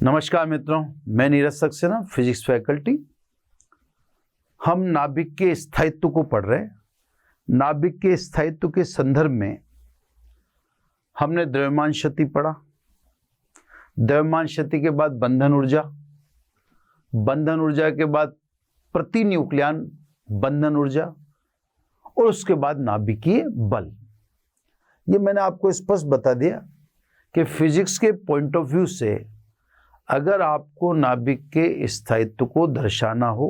नमस्कार मित्रों, मैं नीरज सक्सेना, फिजिक्स फैकल्टी। हम नाभिक के स्थायित्व को पढ़ रहे हैं। नाभिक के स्थायित्व के संदर्भ में हमने द्रव्यमान शक्ति पढ़ा। द्रव्यमान शक्ति के बाद बंधन ऊर्जा, बंधन ऊर्जा के बाद प्रति न्यूक्लियन बंधन ऊर्जा और उसके बाद नाभिकीय बल। ये मैंने आपको स्पष्ट बता दिया कि फिजिक्स के पॉइंट ऑफ व्यू से अगर आपको नाभिक के स्थायित्व को दर्शाना हो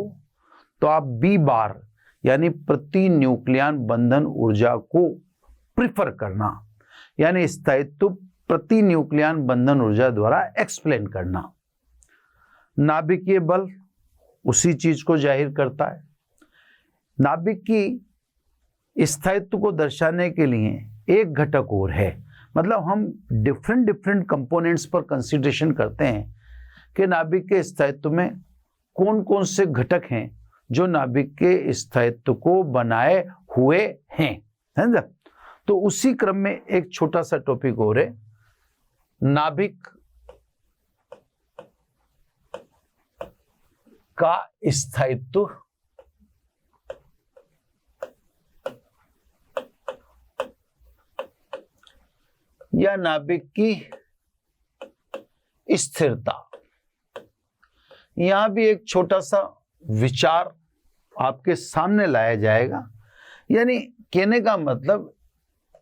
तो आप बी बार यानी प्रति न्यूक्लियन बंधन ऊर्जा को प्रिफर करना, यानी स्थायित्व प्रति न्यूक्लियन बंधन ऊर्जा द्वारा एक्सप्लेन करना। नाभिकीय बल उसी चीज को जाहिर करता है। नाभिक की स्थायित्व को दर्शाने के लिए एक घटक और है, मतलब हम डिफरेंट कंपोनेंट्स पर कंसीडरेशन करते हैं कि नाभिक के स्थायित्व में कौन कौन से घटक हैं जो नाभिक के स्थायित्व को बनाए हुए हैं, है ना। तो उसी क्रम में एक छोटा सा टॉपिक और है, नाभिक का स्थायित्व या नाभिक की स्थिरता। यहां भी एक छोटा सा विचार आपके सामने लाया जाएगा। यानी कहने का मतलब,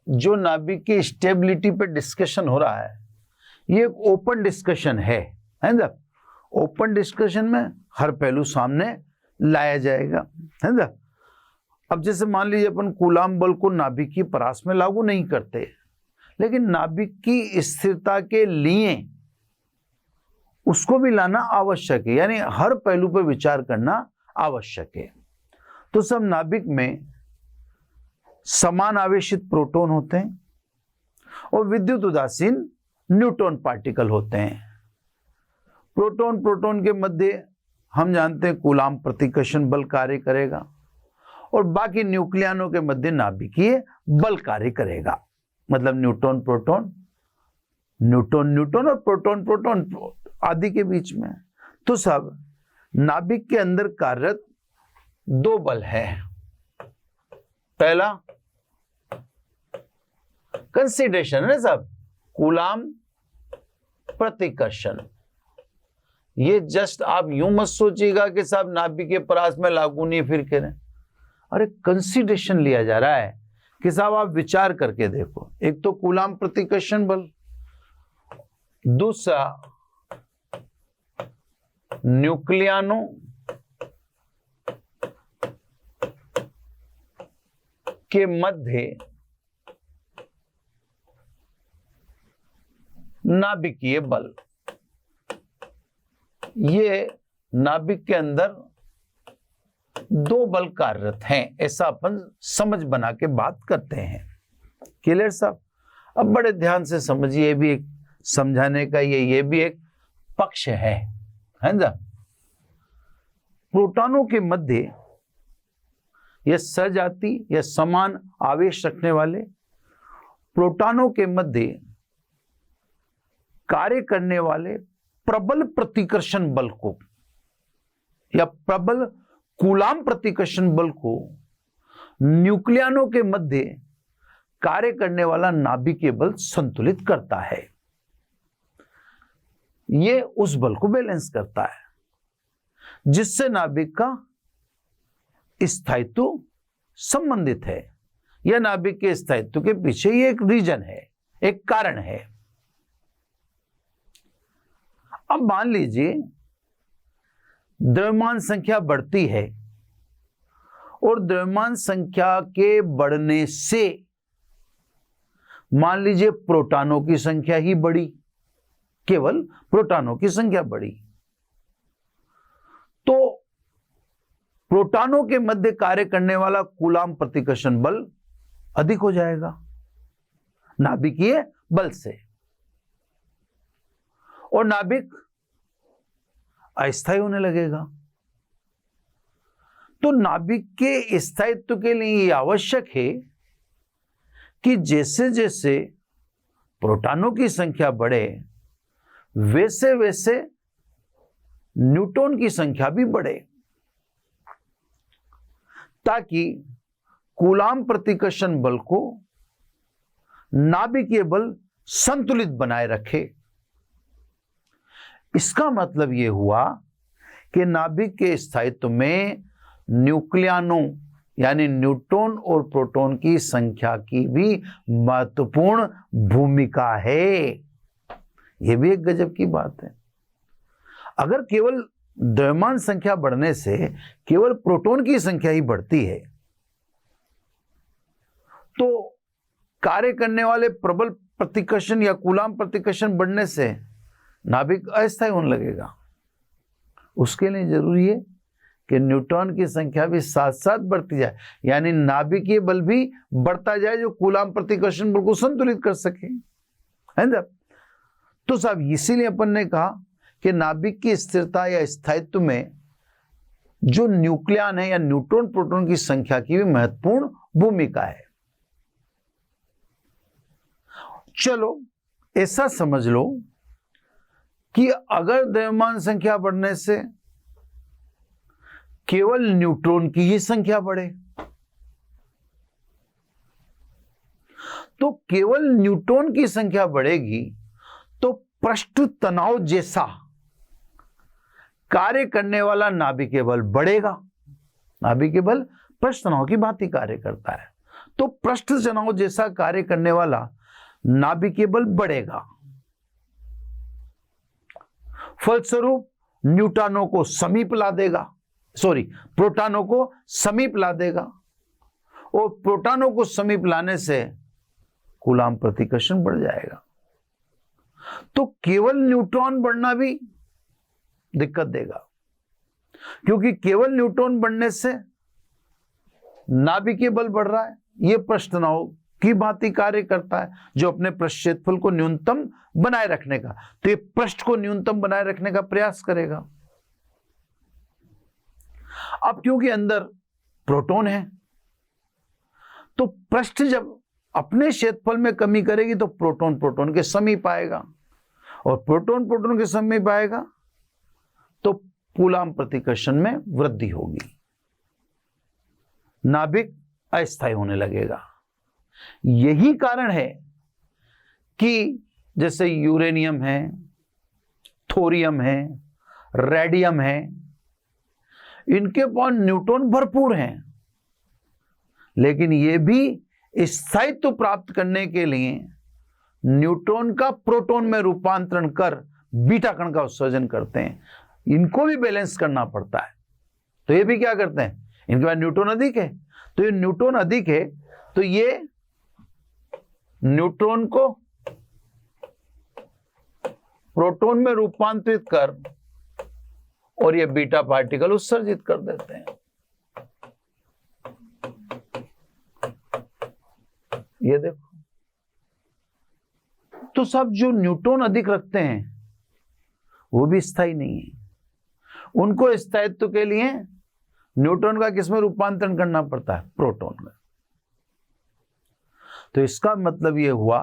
जो नाभिक की स्टेबिलिटी पे डिस्कशन हो रहा है ये एक ओपन डिस्कशन है ना। ओपन डिस्कशन में हर पहलू सामने लाया जाएगा, है ना। अब जैसे मान लीजिए अपन कूलाम बल को नाभिक की परास में लागू नहीं करते, लेकिन नाभिक की स्थिरता के लिए उसको भी लाना आवश्यक है, यानी हर पहलू पर विचार करना आवश्यक है। तो सब नाभिक में समान आवेशित प्रोटॉन होते हैं और विद्युत उदासीन न्यूट्रॉन पार्टिकल होते हैं। प्रोटॉन के मध्य हम जानते हैं कूलाम प्रतिकर्षण बल कार्य करेगा और बाकी न्यूक्लियनों के मध्य नाभिकीय बल कार्य करेगा। मतलब न्यूट्रॉन प्रोटॉन, न्यूट्रॉन और प्रोटॉन आदि के बीच में। तो सब नाभिक के अंदर कार्यरत दो बल है। पहला कंसीडरेशन है सब, कूलाम प्रतिकर्षण। ये जस्ट आप यूं मत सोचिएगा कि साहब नाभिक के परास में लागू नहीं फिर कह रहे, अरे कंसीडरेशन लिया जा रहा है कि साहब आप विचार करके देखो। एक तो कूलाम प्रतिकर्षण बल, दूसरा न्यूक्लियनों के मध्य नाभिकीय बल। ये नाभिक के अंदर दो बल कार्यरत हैं, ऐसा अपन समझ बना के बात करते हैं। क्लियर साहब? अब बड़े ध्यान से समझिए, ये भी एक समझाने का ये भी एक पक्ष है ना। प्रोटॉनों के मध्य यह सजाती या समान आवेश रखने वाले प्रोटॉनों के मध्य कार्य करने वाले प्रबल प्रतिकर्षण बल को या प्रबल कूलाम प्रतिकर्षण बल को न्यूक्लियनों के मध्य कार्य करने वाला नाभिकीय बल संतुलित करता है। ये उस बल को बैलेंस करता है जिससे नाभिक का स्थायित्व संबंधित है, या नाभिक के स्थायित्व के पीछे ये एक रीजन है, एक कारण है। अब मान लीजिए द्रव्यमान संख्या बढ़ती है और द्रव्यमान संख्या के बढ़ने से मान लीजिए प्रोटॉनों की संख्या ही बढ़ी, केवल प्रोटॉनों की संख्या बढ़ी, तो प्रोटॉनों के मध्य कार्य करने वाला कूलाम प्रतिकर्षण बल अधिक हो जाएगा नाभिकीय बल से, और नाभिक अस्थायी होने लगेगा। तो नाभिक के स्थायित्व के लिए यह आवश्यक है कि जैसे जैसे प्रोटॉनों की संख्या बढ़े वैसे वैसे न्यूट्रॉन की संख्या भी बढ़े, ताकि कूलाम प्रतिकर्षण बल को नाभिकीय बल संतुलित बनाए रखे। इसका मतलब यह हुआ कि नाभिक के स्थायित्व में न्यूक्लियनों यानी न्यूट्रॉन और प्रोटॉन की संख्या की भी महत्वपूर्ण भूमिका है। यह भी एक गजब की बात है। अगर केवल द्रव्यमान संख्या बढ़ने से केवल प्रोटॉन की संख्या ही बढ़ती है, तो कार्य करने वाले प्रबल प्रतिकर्षण या कूलाम प्रतिकर्षण बढ़ने से नाभिक अस्थायी होने लगेगा। उसके लिए जरूरी है कि न्यूट्रॉन की संख्या भी साथ साथ बढ़ती जाए, यानी नाभिकीय बल भी बढ़ता जाए जो कूलाम प्रतिकर्षण बल को संतुलित कर सके, है ना। तो साहब इसीलिए अपन ने कहा कि नाभिक की स्थिरता या स्थायित्व में जो न्यूक्लियन है या न्यूट्रॉन प्रोटॉन की संख्या की भी महत्वपूर्ण भूमिका है। चलो ऐसा समझ लो कि अगर द्रव्यमान संख्या बढ़ने से केवल न्यूट्रॉन की ही संख्या बढ़े, तो केवल न्यूट्रॉन की संख्या बढ़ेगी तो पृष्ठ तनाव जैसा कार्य करने वाला नाभिकीय बल बढ़ेगा। नाभिकीय बल पृष्ठ तनाव की भांति कार्य करता है, तो पृष्ठ तनाव जैसा कार्य करने वाला नाभिकीय बल बढ़ेगा। फलस्वरूप न्यूट्रॉनों को समीप ला देगा, प्रोटॉनों को समीप ला देगा, और प्रोटॉनों को समीप लाने से कूलाम प्रतिकर्षण बढ़ जाएगा। तो केवल न्यूट्रॉन बढ़ना भी दिक्कत देगा, क्योंकि केवल न्यूट्रॉन बढ़ने से नाभिकीय बल बढ़ रहा है, यह पृष्ठ तनाव की भांति कार्य करता है जो अपने पृष्ठ क्षेत्रफल को न्यूनतम बनाए रखने का, तो ये पृष्ठ को न्यूनतम बनाए रखने का प्रयास करेगा। अब क्योंकि अंदर प्रोटॉन है, तो पृष्ठ जब अपने क्षेत्रफल में कमी करेगी तो प्रोटॉन प्रोटॉन के समीप आएगा, और प्रोटॉन प्रोटॉन के समीप आएगा तो कूलाम प्रतिकर्षण में वृद्धि होगी, नाभिक अस्थायी होने लगेगा। यही कारण है कि जैसे यूरेनियम है, थोरियम है, रेडियम है, इनके पास न्यूट्रॉन भरपूर हैं, लेकिन ये भी स्थायित्व प्राप्त करने के लिए न्यूट्रॉन का प्रोटॉन में रूपांतरण कर बीटा कण का उत्सर्जन करते हैं। इनको भी बैलेंस करना पड़ता है, तो ये भी क्या करते हैं, इनके पास न्यूट्रॉन अधिक है, तो ये न्यूट्रॉन अधिक है तो ये न्यूट्रॉन को प्रोटॉन में रूपांतरित कर और ये बीटा पार्टिकल उत्सर्जित कर देते हैं। ये देखो, तो सब जो न्यूट्रॉन अधिक रखते हैं वो भी स्थायी नहीं है, उनको स्थायित्व के लिए न्यूट्रॉन का किसमें रूपांतरण करना पड़ता है, प्रोटॉन में। तो इसका मतलब यह हुआ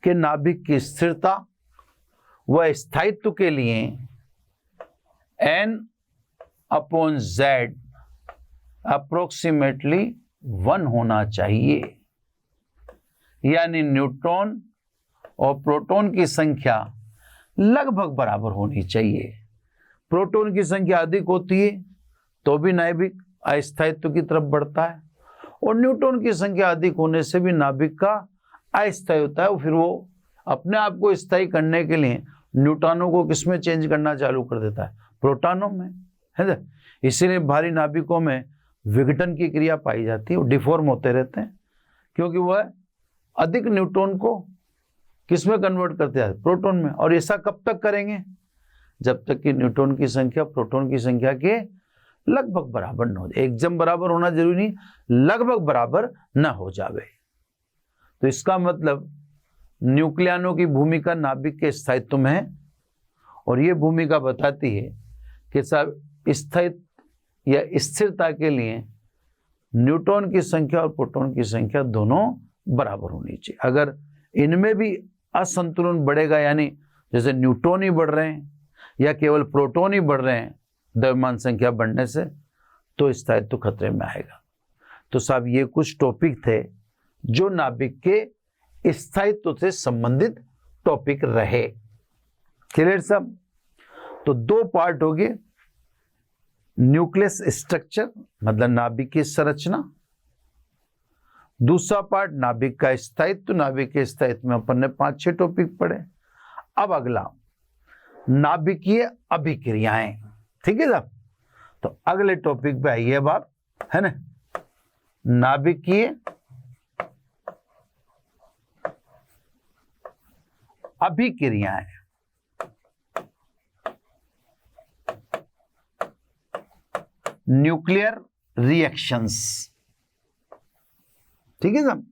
कि नाभिक की स्थिरता व स्थायित्व के लिए N/Z अप्रोक्सीमेटली 1 होना चाहिए, यानी न्यूट्रॉन और प्रोटॉन की संख्या लगभग बराबर होनी चाहिए। प्रोटॉन की संख्या अधिक होती है तो भी नाभिक अस्थायित्व की तरफ बढ़ता है, और न्यूट्रॉन की संख्या अधिक होने से भी नाभिक का अस्थायी होता है। फिर वो अपने आप को स्थायी करने के लिए न्यूट्रॉनों को किसमें चेंज करना चालू कर देता है, प्रोटॉनों में, है ना। इसीलिए भारी नाभिकों में विघटन की क्रिया पाई जाती है, वो डिफॉर्म होते रहते हैं, क्योंकि वह अधिक न्यूट्रॉन को किसमें कन्वर्ट करते हैं, प्रोटॉन में। और ऐसा कब तक करेंगे, जब तक कि न्यूट्रॉन की संख्या प्रोटॉन की संख्या के लगभग बराबर न हो जाए। एकदम बराबर होना जरूरी नहीं, लगभग बराबर न हो जावे। तो इसका मतलब न्यूक्लियनों की भूमिका नाभिक के स्थायित्व में है, और यह भूमिका बताती है कि सब स्थायित्व या स्थिरता के लिए न्यूट्रॉन की संख्या और प्रोटॉन की संख्या दोनों बराबर होनी चाहिए। अगर इनमें भी असंतुलन बढ़ेगा, यानी जैसे न्यूट्रॉन ही बढ़ रहे हैं या केवल प्रोटॉन ही बढ़ रहे हैं द्रव्यमान संख्या बढ़ने से, तो स्थायित्व खतरे में आएगा। तो साहब ये कुछ टॉपिक थे जो नाभिक के स्थायित्व से संबंधित टॉपिक रहे। क्लियर साहब? तो दो पार्ट हो गए, न्यूक्लियस स्ट्रक्चर मतलब नाभिक की संरचना, दूसरा पार्ट नाभिक का स्थायित्व। नाभिक के स्थायित्व में अपन ने 5-6 टॉपिक पढ़े। अब अगला नाभिकीय अभिक्रियाएं। ठीक है साहब? तो अगले टॉपिक पे आइए अब आप, है ना, नाभिकीय अभिक्रियाएं। Nuclear reactions. ठीक है साहब?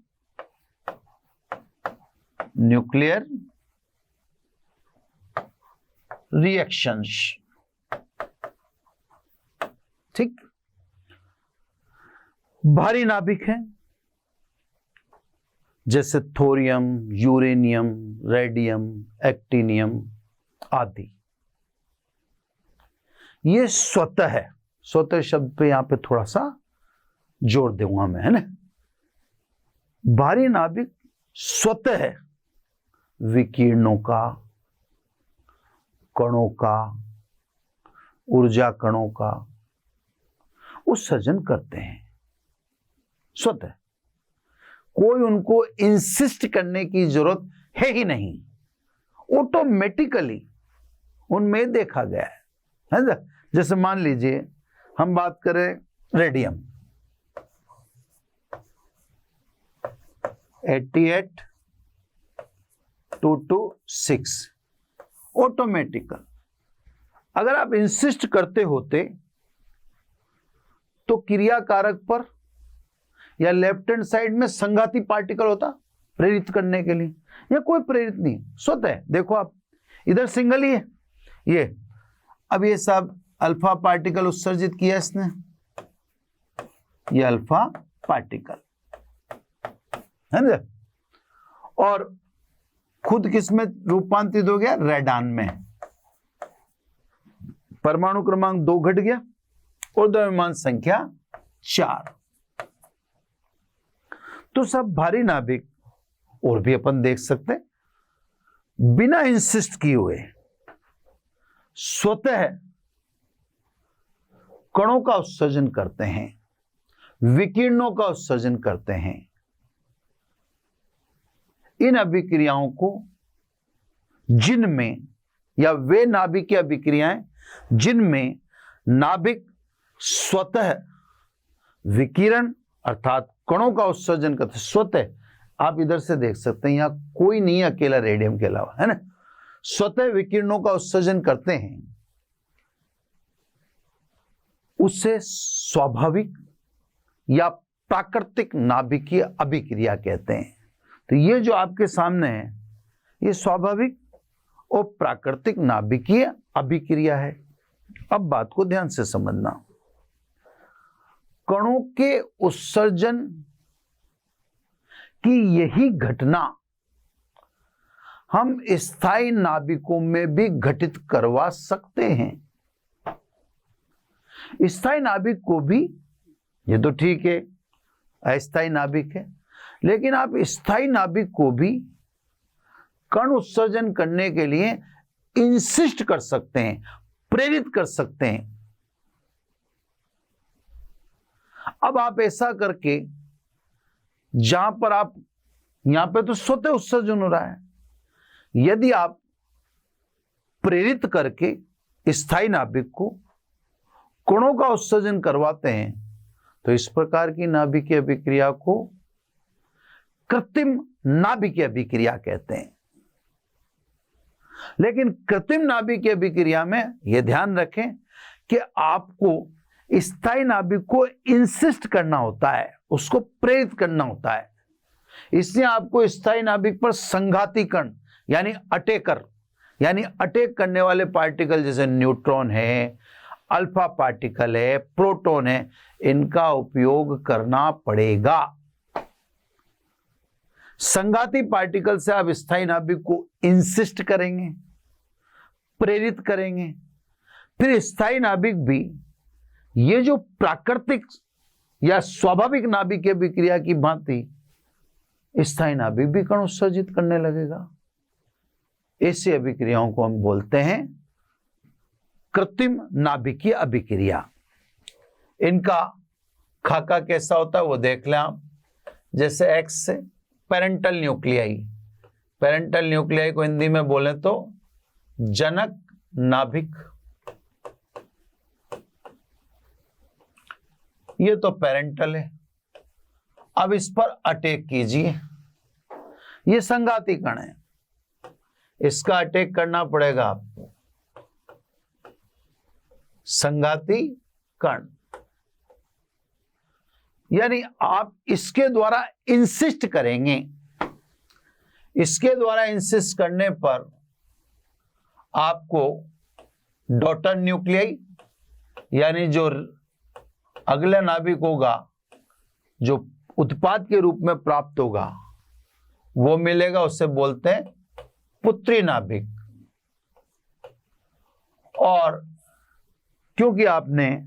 Nuclear reactions. ठीक, भारी नाभिक हैं जैसे थोरियम, यूरेनियम, रेडियम, एक्टिनियम आदि। ये स्वतः शब्द पे यहां पे थोड़ा सा जोर दूंगा मैं, है ना। भारी नाभिक स्वतः विकिरणों का, कणों का, ऊर्जा कणों का उत्सर्जन करते हैं स्वतः। कोई उनको इंसिस्ट करने की जरूरत है ही नहीं, ऑटोमेटिकली उनमें देखा गया है ना। जैसे मान लीजिए हम बात करें रेडियम 88,226, ऑटोमेटिकल। अगर आप इंसिस्ट करते होते तो क्रियाकारक पर या लेफ्ट हैंड साइड में संघाती पार्टिकल होता प्रेरित करने के लिए, या कोई प्रेरित नहीं, स्वतः। देखो आप इधर सिंगल ही है ये, अब ये सब अल्फा पार्टिकल उत्सर्जित किया इसने, ये अल्फा पार्टिकल है ना, और खुद किस में रूपांतरित हो गया, रेडान में। परमाणु क्रमांक 2 घट गया और द्रव्यमान संख्या 4। तो सब भारी नाभिक, और भी अपन देख सकते हैं, बिना इंसिस्ट किए हुए स्वतः कणों का उत्सर्जन करते हैं, विकिरणों का उत्सर्जन करते हैं। इन अभिक्रियाओं को जिनमें, या वे नाभिकीय अभिक्रियाएं जिनमें नाभिक स्वतः विकिरण अर्थात कणों का उत्सर्जन करते स्वतः, आप इधर से देख सकते हैं, यहां कोई नहीं अकेला रेडियम के अलावा, है ना, स्वतः विकिरणों का उत्सर्जन करते हैं, उससे स्वाभाविक या प्राकृतिक नाभिकीय अभिक्रिया कहते हैं। तो ये जो आपके सामने है ये स्वाभाविक और प्राकृतिक नाभिकीय अभिक्रिया है। अब बात को ध्यान से समझना, कणों के उत्सर्जन की यही घटना हम स्थायी नाभिकों में भी घटित करवा सकते हैं। स्थायी नाभिक को भी, ये तो ठीक है अस्थायी नाभिक है, लेकिन आप स्थायी नाभिक को भी कण उत्सर्जन करने के लिए इंसिस्ट कर सकते हैं, प्रेरित कर सकते हैं। अब आप ऐसा करके, जहां पर आप, यहां पे तो स्वतः उत्सर्जन हो रहा है, यदि आप प्रेरित करके स्थायी नाभिक को कणों का उत्सर्जन करवाते हैं तो इस प्रकार की नाभिकीय अभिक्रिया को कृत्रिम नाभिकीय अभिक्रिया कहते हैं। लेकिन कृत्रिम नाभिकीय अभिक्रिया में यह ध्यान रखें कि आपको स्थायी नाभिक को इंसिस्ट करना होता है, उसको प्रेरित करना होता है। इसलिए आपको स्थायी नाभिक पर संघाती कण यानी अटेकर, यानी अटैक करने वाले पार्टिकल जैसे न्यूट्रॉन है, अल्फा पार्टिकल है, प्रोटॉन है, इनका उपयोग करना पड़ेगा। संघाती पार्टिकल से आप स्थायी नाभिक को इंसिस्ट करेंगे, प्रेरित करेंगे। फिर स्थायी नाभिक भी ये जो प्राकृतिक या स्वाभाविक नाभिकीय अभिक्रिया की भांति स्थायी नाभिक भी कण उत्सर्जित करने लगेगा। ऐसी अभिक्रियाओं को हम बोलते हैं कृत्रिम नाभिकीय अभिक्रिया। इनका खाका कैसा होता है वो देख लें आप। जैसे एक्स से पेरेंटल न्यूक्लियाई, पेरेंटल न्यूक्लियाई को हिंदी में बोले तो जनक नाभिक। ये तो पेरेंटल है। अब इस पर अटैक कीजिए, ये संघाती कण है, इसका अटैक करना पड़ेगा आपको। संघाती कण यानी आप इसके द्वारा इंसिस्ट करेंगे। इसके द्वारा इंसिस्ट करने पर आपको डॉटर न्यूक्लियाई यानी जो अगला नाभिक होगा जो उत्पाद के रूप में प्राप्त होगा वो मिलेगा, उससे बोलते हैं पुत्री नाभिक। और क्योंकि आपने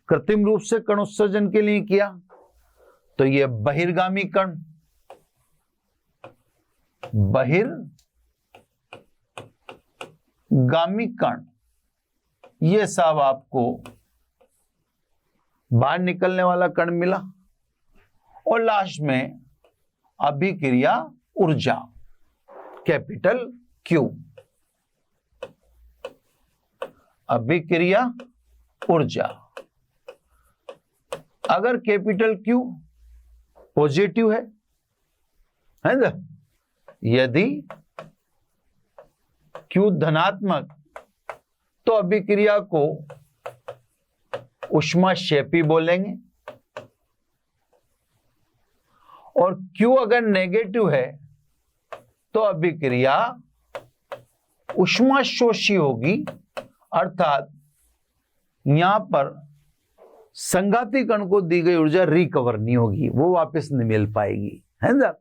कृत्रिम रूप से कण उत्सर्जन के लिए किया तो ये बहिर्गामी कण, बहिर्गामी कण ये सब आपको बाहर निकलने वाला कण मिला। और लास्ट में अभिक्रिया ऊर्जा कैपिटल क्यू, अभिक्रिया ऊर्जा। अगर कैपिटल क्यू पॉजिटिव है ना, यदि क्यू धनात्मक तो अभिक्रिया को ऊष्माक्षेपी बोलेंगे। और क्यू अगर नेगेटिव है तो अभिक्रिया ऊष्माशोषी होगी, अर्थात यहां पर संघाती कण को दी गई ऊर्जा रिकवर नहीं होगी, वो वापस नहीं मिल पाएगी, है ना।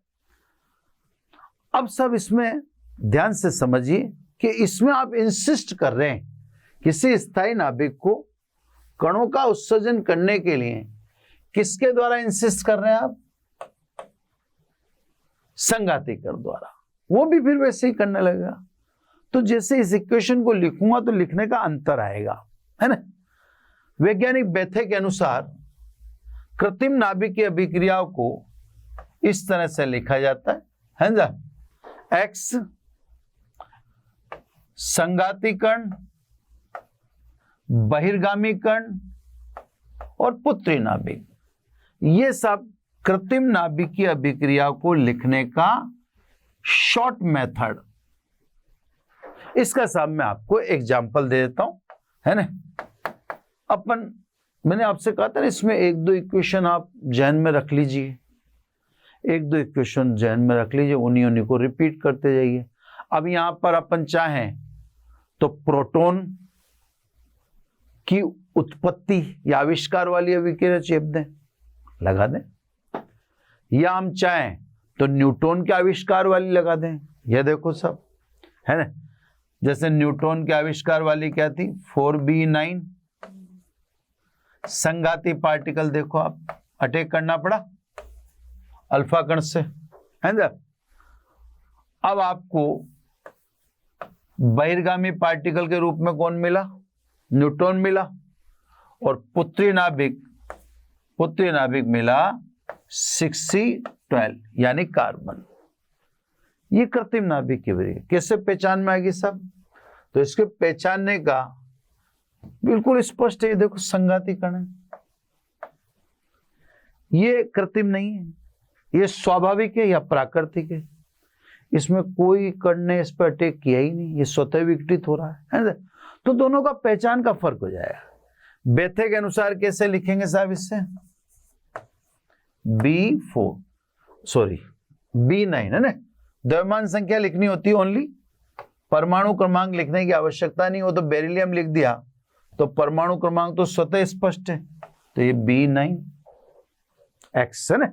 अब सब इसमें ध्यान से समझिए कि इसमें आप इंसिस्ट कर रहे हैं किसी स्थायी नाभिक को कणों का उत्सर्जन करने के लिए। किसके द्वारा इंसिस्ट कर रहे हैं आप? संघाती कण द्वारा। वो भी फिर वैसे ही करने लगेगा। तो जैसे इस इक्वेशन को लिखूंगा तो लिखने का अंतर आएगा, है ना। वैज्ञानिक बेथे के अनुसार कृत्रिम नाभिकीय अभिक्रियाओं को इस तरह से लिखा जाता है ना। एक्स संघाती कण, बहिर्गामी कण और पुत्री नाभिक, ये सब कृत्रिम नाभिकीय अभिक्रिया को लिखने का शॉर्ट मेथड। इसका साहब मैं आपको एग्जांपल दे देता हूं, है ना। मैंने आपसे कहा था ना, इसमें एक दो इक्वेशन आप जहन में रख लीजिए, एक दो इक्वेशन जहन में रख लीजिए, उन्हीं को रिपीट करते जाइए। अब यहां पर अपन चाहें तो प्रोटॉन की उत्पत्ति या आविष्कार वाली अभिक्रिया चेप दें, लगा दें, या हम चाहें तो न्यूटन के आविष्कार वाली लगा दें। यह देखो सब, है ना। जैसे न्यूटन के आविष्कार वाली क्या थी? 4B9 संघाती पार्टिकल। देखो आप, अटैक करना पड़ा अल्फा कण से, है ना। अब आपको बहिर्गामी पार्टिकल के रूप में कौन मिला? न्यूटन मिला। और पुत्री नाभिक मिला 6C12 यानी कार्बन। ये कृत्रिम नाभिक की वजह कैसे पहचान में आएगी सब? तो इसके पहचानने का बिल्कुल स्पष्ट है। देखो संघाती कण है, ये कृत्रिम नहीं है, ये स्वाभाविक है या प्राकृतिक है। इसमें कोई कण ने इस पर अटैक किया ही नहीं, ये स्वतः विघटित हो रहा है ना। तो दोनों का पहचान का फर्क हो जाएगा। बेथे के अनुसार कैसे लिखेंगे साहब? इससे B9 है ना। द्रव्यमान संख्या लिखनी होती है ओनली, परमाणु क्रमांक लिखने की आवश्यकता नहीं हो। तो बेरिलियम लिख दिया तो परमाणु क्रमांक तो स्वतः स्पष्ट है। तो ये B9X है ना।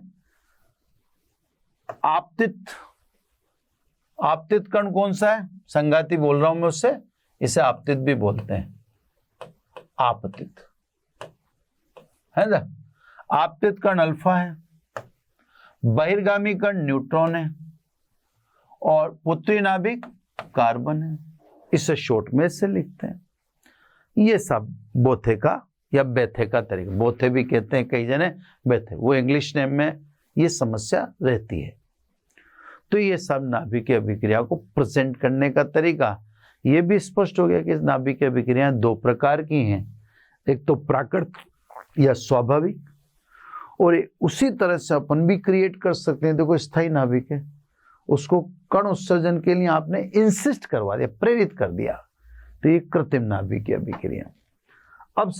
आपतित कण कौन सा है? संघाती बोल रहा हूं मैं उससे, इसे आपतित भी बोलते हैं, आपतित, है ना। आपतित कण अल्फा है, बहिर्गामी कण न्यूट्रॉन है और पुत्री नाभिक कार्बन है। इसे शॉर्ट में से लिखते हैं। ये सब बोथे का या बेथे का तरीका, बोथे भी कहते हैं कई जने, बेथे, वो इंग्लिश नेम में ये समस्या रहती है। तो ये सब नाभिकीय अभिक्रिया को प्रेजेंट करने का तरीका, ये भी स्पष्ट हो गया कि नाभिकीय अभिक्रियाएं दो प्रकार की हैं, एक तो प्राकृतिक या स्वाभाविक, और उसी तरह से अपन भी क्रिएट कर सकते हैं। देखो स्थायी नाभिक है, उसको कण उत्सर्जन के लिए आपने इंसिस्ट करवा दिया, प्रेरित कर दिया, तो ये कृत्रिम नाभिकीय अभिक्रिया। अब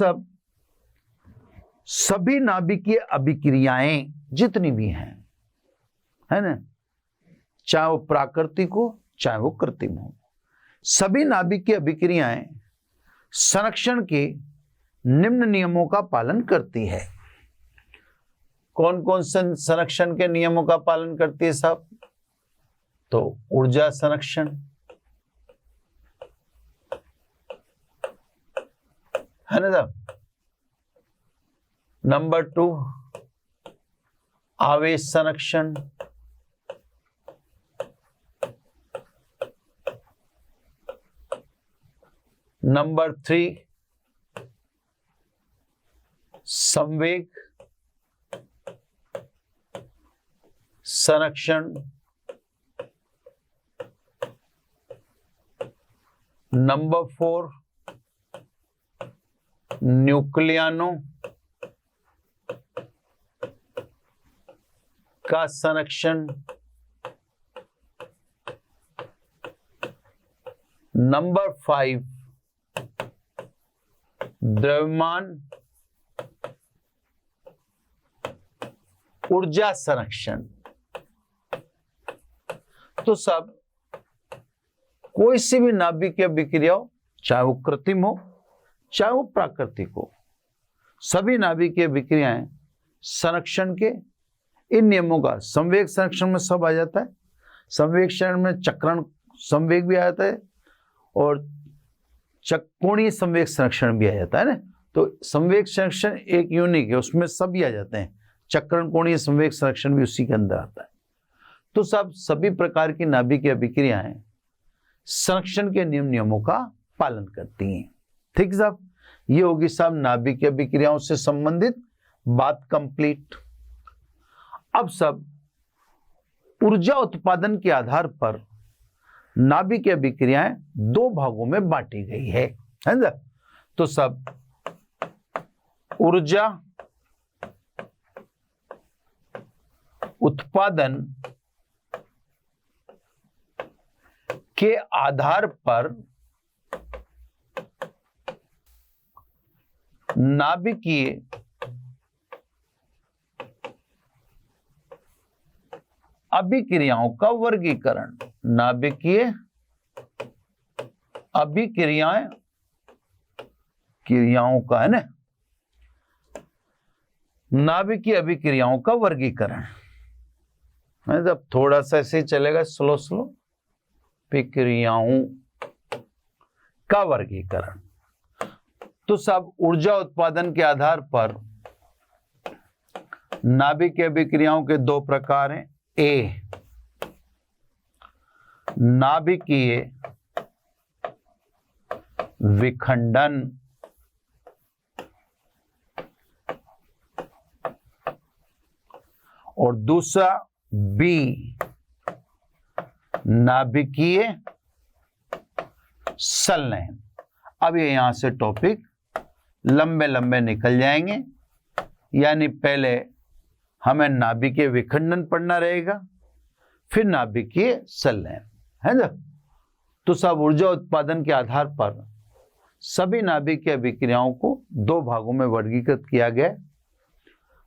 सभी नाभिकीय अभिक्रियाएं जितनी भी हैं, है ना, चाहे वो प्राकृतिक हो चाहे वो कृत्रिम हो, सभी नाभिकीय अभिक्रियाएं संरक्षण के निम्न नियमों का पालन करती है। कौन कौन से संरक्षण के नियमों का पालन करती है साहब? तो ऊर्जा संरक्षण, है ना साहब। नंबर 2 आवेश संरक्षण, नंबर 3 संवेग संरक्षण, नंबर 4 न्यूक्लियानो का संरक्षण, नंबर 5 द्रव्यमान ऊर्जा संरक्षण। तो सब कोई सी भी नाभिकीय अभिक्रिया हो, चाहे वो कृत्रिम हो चाहे वो प्राकृतिक हो, सभी नाभिकीय अभिक्रियाएं संरक्षण के इन नियमों का, संवेग संरक्षण में सब आ जाता है, संवेग संरक्षण में चक्रण संवेग भी आ जाता है और कोणीय संवेग संरक्षण भी आ जाता है ना। तो संवेग संरक्षण एक यूनिक है, उसमें सब भी आ जाते हैं, चक्रण कोणीय संवेग संरक्षण भी उसी के अंदर आता है। तो सभी प्रकार की नाभिकीय अभिक्रियाएं संरक्षण के नियमों का पालन करती हैं। ठीक साहब, ये होगी साहब नाभिकीय अभिक्रियाओं से संबंधित बात कंप्लीट। अब सब ऊर्जा उत्पादन के आधार पर नाभिकीय अभिक्रियाएं दो भागों में बांटी गई है ना। तो सब ऊर्जा उत्पादन के आधार पर नाभिकीय अभिक्रियाओं का वर्गीकरण, नाभिकीय अभिक्रियाएं क्रियाओं का, है ना, नाभिकीय अभिक्रियाओं का वर्गीकरण। जब थोड़ा सा ऐसे चलेगा स्लो स्लो, अभिक्रियाओं का वर्गीकरण। तो सब ऊर्जा उत्पादन के आधार पर नाभिकीय अभिक्रियाओं के दो प्रकार हैं। ए नाभिकीय विखंडन और दूसरा बी नाभिकीय संलयन। अब ये यहां से टॉपिक लंबे लंबे निकल जाएंगे, यानी पहले हमें नाभिकीय विखंडन पढ़ना रहेगा, फिर नाभिकीय संलयन, है ना। तो सब ऊर्जा उत्पादन के आधार पर सभी नाभिकीय अभिक्रियाओं को दो भागों में वर्गीकृत किया गया,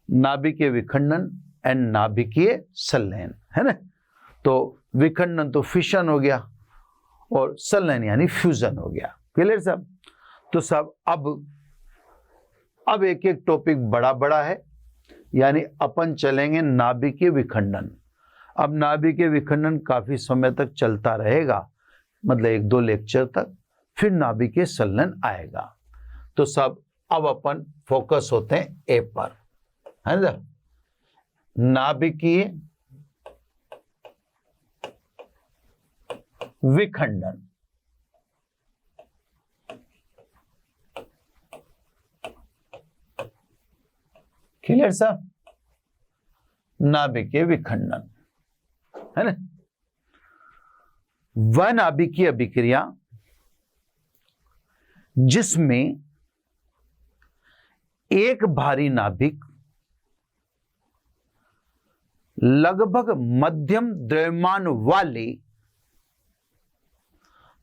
नाभिकीय विखंडन एंड नाभिकीय संलयन, है ना। तो विखंडन तो फिशन हो गया और संलयन यानी फ्यूजन हो गया। क्लियर साहब? तो सब अब एक एक टॉपिक बड़ा बड़ा है, यानी अपन चलेंगे नाभिकीय विखंडन। अब नाभिकीय विखंडन काफी समय तक चलता रहेगा, मतलब 1-2 लेक्चर तक, फिर नाभिकीय संलयन आएगा। तो सब अब अपन फोकस होते हैं ए पर, है ना। नाभिकीय विखंडन। क्लियर साहब? नाभिकीय विखंडन, है ना। वह नाभिकीय अभिक्रिया जिसमें एक भारी नाभिक लगभग मध्यम द्रव्यमान वाले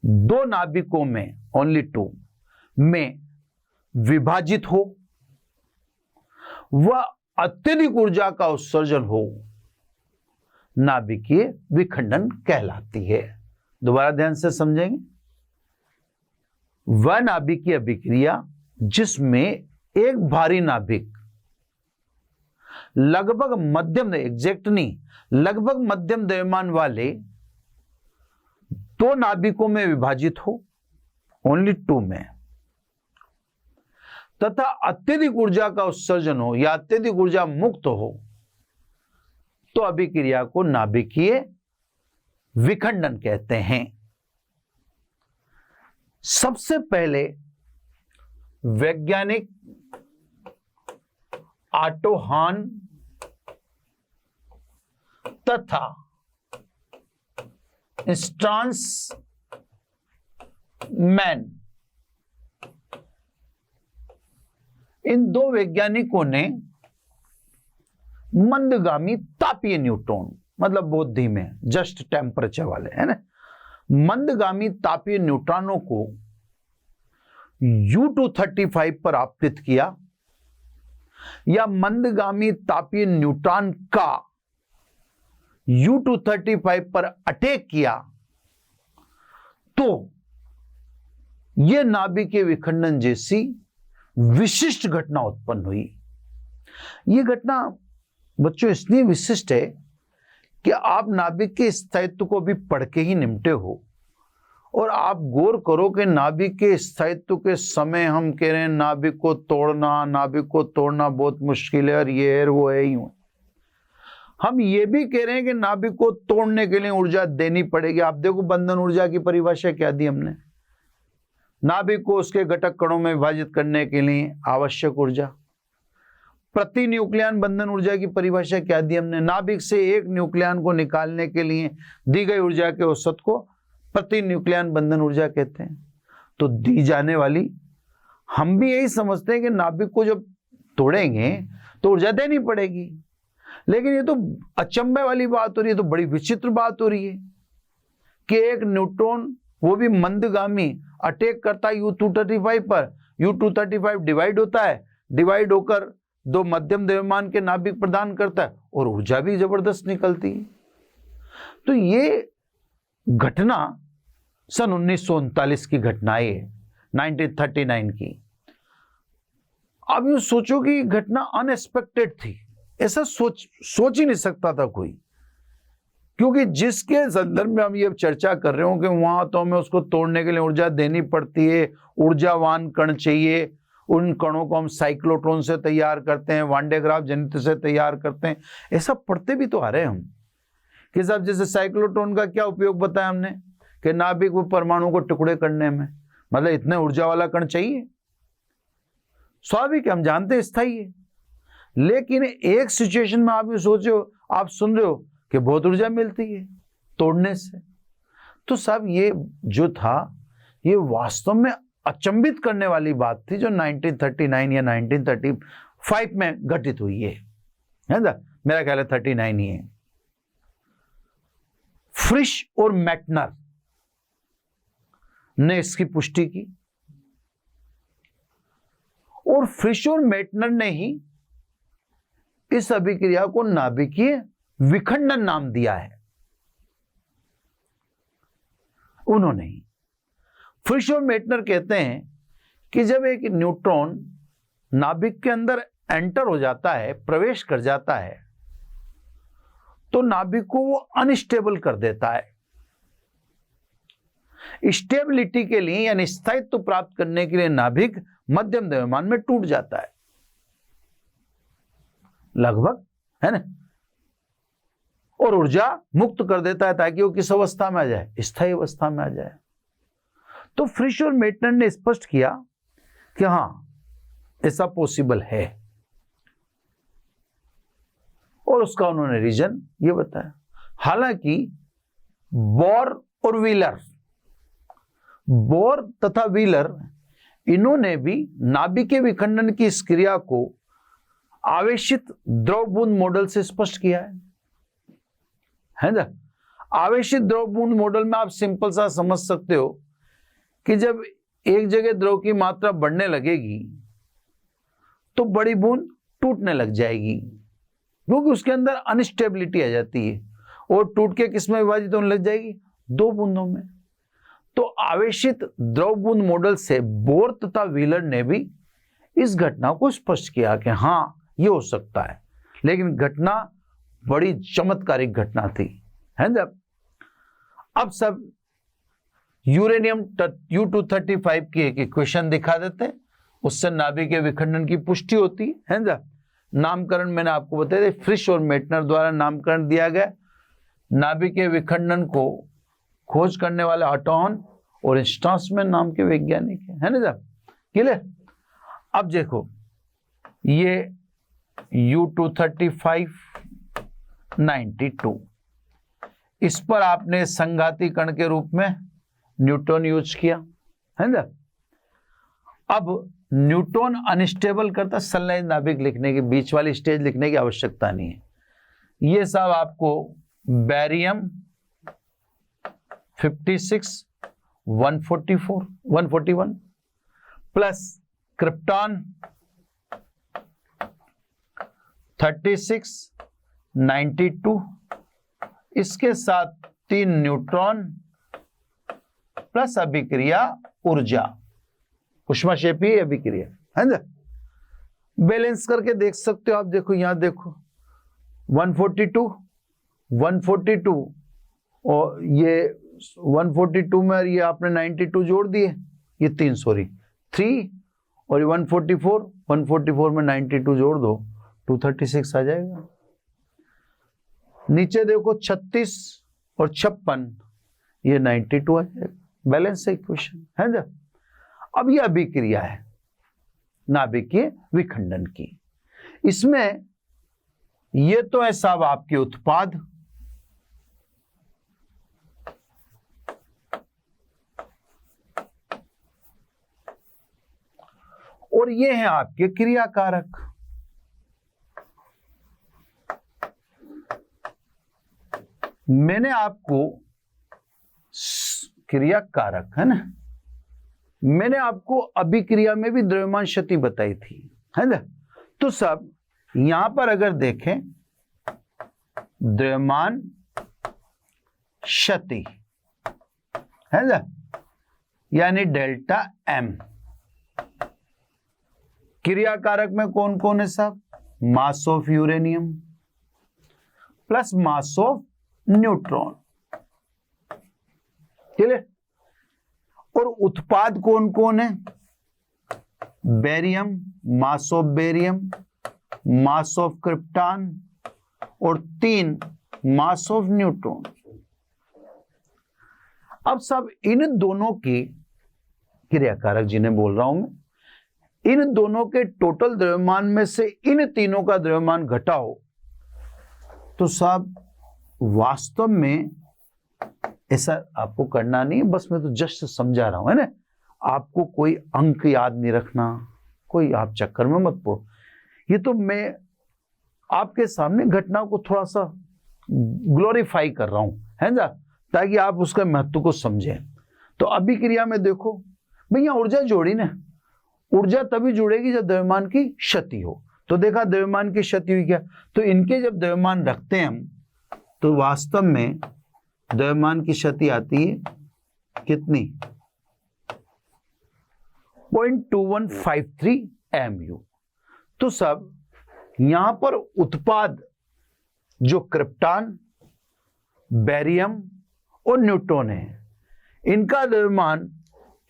दो नाभिकों में, ओनली टू, में विभाजित हो, वह अत्यधिक ऊर्जा का उत्सर्जन हो, नाभिकीय विखंडन कहलाती है। दोबारा ध्यान से समझेंगे। वह नाभिकीय अभिक्रिया जिसमें एक भारी नाभिक लगभग मध्यम, एग्जैक्ट नहीं, लगभग मध्यम द्रव्यमान वाले दो नाभिकों में विभाजित हो, ओनली टू में, तथा अत्यधिक ऊर्जा का उत्सर्जन हो या अत्यधिक ऊर्जा मुक्त हो, तो अभिक्रिया को नाभिकीय विखंडन कहते हैं। सबसे पहले वैज्ञानिक ऑटो हान तथा स्ट्रांसमैन, इन दो वैज्ञानिकों ने मंदगामी तापीय न्यूट्रॉन, मतलब बहुत धीमे, जस्ट टेम्परेचर वाले, है ना, मंदगामी तापीय न्यूट्रॉनों को U-235 पर आपतित किया या मंदगामी तापीय न्यूट्रॉन का U-235 पर अटैक किया, तो यह नाभिकीय विखंडन जैसी विशिष्ट घटना उत्पन्न हुई। यह घटना बच्चों इसलिए विशिष्ट है कि आप नाभिक के स्थायित्व को भी पढ़ के ही निपटे हो, और आप गौर करो कि नाभिक के स्थायित्व के समय हम कह रहे हैं नाभिक को तोड़ना बहुत मुश्किल है, और ये है वो है, यूं हम ये भी कह रहे हैं कि नाभिक को तोड़ने के लिए ऊर्जा देनी पड़ेगी। आप देखो बंधन ऊर्जा की परिभाषा क्या दी हमने, नाभिक को उसके घटक कणों में विभाजित करने के लिए आवश्यक ऊर्जा। प्रति न्यूक्लियन बंधन ऊर्जा की परिभाषा क्या दी हमने, नाभिक से एक न्यूक्लियन को निकालने के लिए दी गई ऊर्जा के औसत को प्रति न्यूक्लियन बंधन ऊर्जा कहते हैं। तो दी जाने वाली, हम भी यही समझते हैं कि नाभिक को जब तोड़ेंगे तो ऊर्जा देनी पड़ेगी, लेकिन ये तो अचंभे वाली बात हो रही है, तो बड़ी विचित्र बात हो रही है कि एक न्यूट्रॉन, वो भी मंदगामी, अटैक करता है U-235 पर, U-235 डिवाइड होता है, डिवाइड होकर दो मध्यम द्रव्यमान के नाभिक प्रदान करता है, और ऊर्जा भी जबरदस्त निकलती है। तो ये घटना सन 1939 की घटना है, 1939 की। अब यूं सोचो कि घटना अनएक्सपेक्टेड थी, ऐसा सोच ही नहीं सकता था कोई, क्योंकि जिसके संदर्भ में हम ये चर्चा कर रहे हो कि वहां तो हमें उसको तोड़ने के लिए ऊर्जा देनी पड़ती है, ऊर्जावान कण चाहिए, उन कणों को हम साइक्लोट्रॉन से तैयार करते हैं, वान डे ग्राफ जनित्र से तैयार करते हैं, ऐसा पढ़ते भी तो आ रहे हैं हम कि साहब जैसे साइक्लोट्रॉन का क्या उपयोग बताया हमने कि नाभिक वो परमाणु को टुकड़े करने में, मतलब इतने ऊर्जा वाला कण चाहिए, स्वाभाविक हम जानते हैं स्थायी है। लेकिन एक सिचुएशन में आप ये सोचो, आप सुन रहे हो कि बहुत ऊर्जा मिलती है तोड़ने से, तो साहब ये जो था ये वास्तव में अचंभित करने वाली बात थी जो 1939 या 1935 में घटित हुई है ना, मेरा ख्याल है 39 ही है। फ्रिश और मैटनर ने इसकी पुष्टि की, और फ्रिश और मैटनर ने ही इस अभिक्रिया को नाभिकीय विखंडन नाम दिया है। उन्होंने ही, फ्रिश और मैटनर कहते हैं कि जब एक न्यूट्रॉन नाभिक के अंदर एंटर हो जाता है, प्रवेश कर जाता है, तो नाभिक को वो अनस्टेबल कर देता है। स्टेबिलिटी के लिए यानी स्थायित्व प्राप्त करने के लिए नाभिक मध्यम द्रव्यमान में टूट जाता है लगभग, है ना, और ऊर्जा मुक्त कर देता है ताकि वो किस अवस्था में आ जाए, स्थायी अवस्था में आ जाए। तो फ्रिश और मेटनर ने स्पष्ट किया कि हां ऐसा पॉसिबल है, और उसका उन्होंने रीजन ये बताया। हालांकि बोर और व्हीलर, बोर तथा व्हीलर, इन्होंने भी नाभिकीय विखंडन की इस क्रिया को आवेशित द्रव बूंद मॉडल से स्पष्ट किया है ना। आवेशित द्रव बूंद मॉडल में आप सिंपल सा समझ सकते हो कि जब एक जगह द्रव की मात्रा बढ़ने लगेगी तो बड़ी बूंद टूटने लग जाएगी, क्योंकि उसके अंदर अनस्टेबिलिटी आ जाती है और टूट के किस में विभाजित होने लग जाएगी, दो बूंदों में। तो आवेशित द्रव बूंद मॉडल से बोर तथा व्हीलर ने भी इस घटना को स्पष्ट किया कि हां ये हो सकता है, लेकिन घटना बड़ी चमत्कारिक घटना थी, है ना। अब सब यूरेनियम U-235 की एक इक्वेशन दिखा देते हैं, उससे नाभिकीय विखंडन की पुष्टि होती है ना। नामकरण मैंने आपको बताया, फ्रिश और मेटनर द्वारा नामकरण दिया गया। नाभिकीय विखंडन को खोज करने वाले ऑटोन और स्ट्रासमैन नाम के वैज्ञानिक है ना साहब, क्लियर। अब देखो ये U-235-92, इस पर आपने संघाती कण के रूप में न्यूट्रॉन यूज किया, है ना। अब न्यूट्रॉन अनस्टेबल करता, संलयन नाभिक लिखने की बीच वाली स्टेज लिखने की आवश्यकता नहीं है। ये सब आपको बेरियम 56 141 प्लस क्रिप्टॉन 36 92, इसके साथ 3 न्यूट्रॉन प्लस अभिक्रिया ऊर्जा, ऊष्माक्षेपीय अभिक्रिया, है ना। बैलेंस करके देख सकते हो आप। देखो यहां देखो 142 और ये 142 में ये आपने 92 जोड़ दिए, ये 3 और ये 144 में 92 जोड़ दो 236 आ जाएगा। नीचे देखो 36 और 56, ये 92 आ जाएगा। बैलेंस इक्वेशन, है ना। अब ये अभिक्रिया है नाभिकीय विखंडन की। इसमें ये तो है साहब आपके उत्पाद, और ये हैं आपके क्रियाकारक। मैंने आपको क्रियाकारक, है ना, मैंने आपको अभिक्रिया में भी द्रव्यमान क्षति बताई थी, है ना। तो सब यहां पर अगर देखें द्रव्यमान क्षति, है ना, यानी डेल्टा एम। क्रियाकारक में कौन कौन है साहब, mass of uranium plus mass of neutron, clear. और उत्पाद कौन कौन है, barium, mass of barium, mass of krypton और 3 मास ऑफ न्यूट्रॉन। अब सब इन दोनों की क्रियाकारक जिन्हें बोल रहा हूं मैं, इन दोनों के टोटल द्रव्यमान में से इन तीनों का द्रव्यमान घटाओ तो साहब वास्तव में ऐसा आपको करना नहीं है, बस मैं तो जस्ट समझा रहा हूं, है ना। आपको कोई अंक याद नहीं रखना, कोई आप चक्कर में मत पड़ो। ये तो मैं आपके सामने घटना को थोड़ा सा ग्लोरीफाई कर रहा हूं, है ना, ताकि आप उसका महत्व को समझें। तो अभिक्रिया में देखो भैया ऊर्जा जोड़ी ना, ऊर्जा तभी जुड़ेगी जब द्रव्यमान की क्षति हो। तो देखा द्रव्यमान की क्षति हुई क्या, तो इनके जब द्रव्यमान रखते हैं हम तो वास्तव में द्रव्यमान की क्षति आती है कितनी, 0.2153 mu। तो सब यहां पर उत्पाद जो क्रिप्टॉन, बेरियम और न्यूट्रॉन है, इनका द्रव्यमान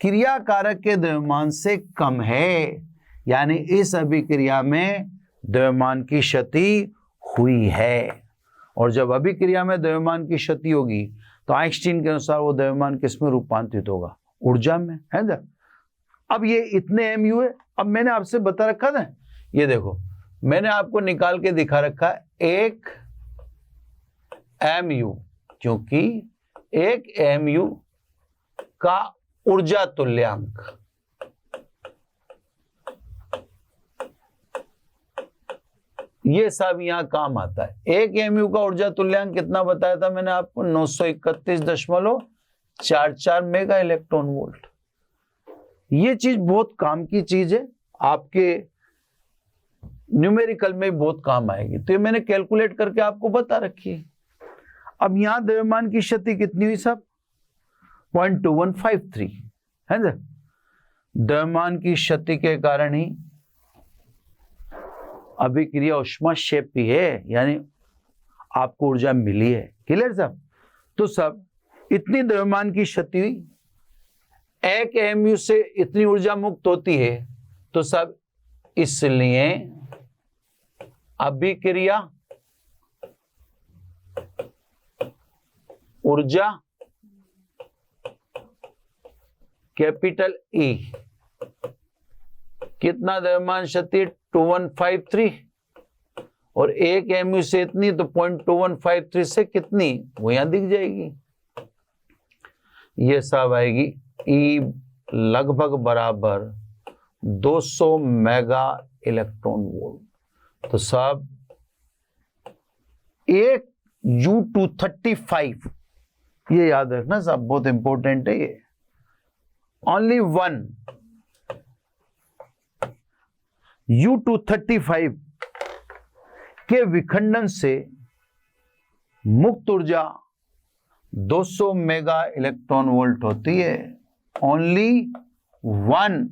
क्रिया कारक के द्रव्यमान से कम है, यानी इस अभिक्रिया में द्रव्यमान की क्षति हुई है। और जब अभिक्रिया में द्रव्यमान की क्षति होगी तो आइंस्टीन के अनुसार वो द्रव्यमान किस में रूपांतरित होगा? ऊर्जा में, है ना। अब ये इतने एमयू है। अब मैंने आपसे बता रखा था, ये देखो मैंने आपको निकाल के दिखा रखा है 1 एमयू, क्योंकि 1 एमयू का ऊर्जा तुल्यांक ये सब यहां काम आता है। 1 एमयू का ऊर्जा तुल्यांक कितना बताया था मैंने आपको? 931.44 मेगा इलेक्ट्रॉन वोल्ट। ये चीज बहुत काम की चीज है, आपके न्यूमेरिकल में बहुत काम आएगी। तो ये मैंने कैलकुलेट करके आपको बता रखी है। अब यहां द्रव्यमान की क्षति कितनी हुई सब? 0.2153, है ना। द्रव्यमान की क्षति के कारण ही अभिक्रिया ऊष्माक्षेपी है, यानी आपको ऊर्जा मिली है। क्लियर सब? तो सब इतनी द्रव्यमान की क्षति हुई, 1 एमयू से इतनी ऊर्जा मुक्त होती है, तो सब इसलिए अभिक्रिया ऊर्जा कैपिटल ई कितना द्रव्यमान क्षति? 2153, और 1 एमयू से इतनी, तो 0.2153 से कितनी वो यहां दिख जाएगी। ये सब आएगी ई लगभग बराबर 200 मेगा इलेक्ट्रॉन वोल्ट। तो सब एक U235, ये याद रखना सब, बहुत इंपॉर्टेंट है ये। ओनली 1 U235 के विखंडन से मुक्त ऊर्जा 200 मेगा इलेक्ट्रॉन वोल्ट होती है। ओनली 1,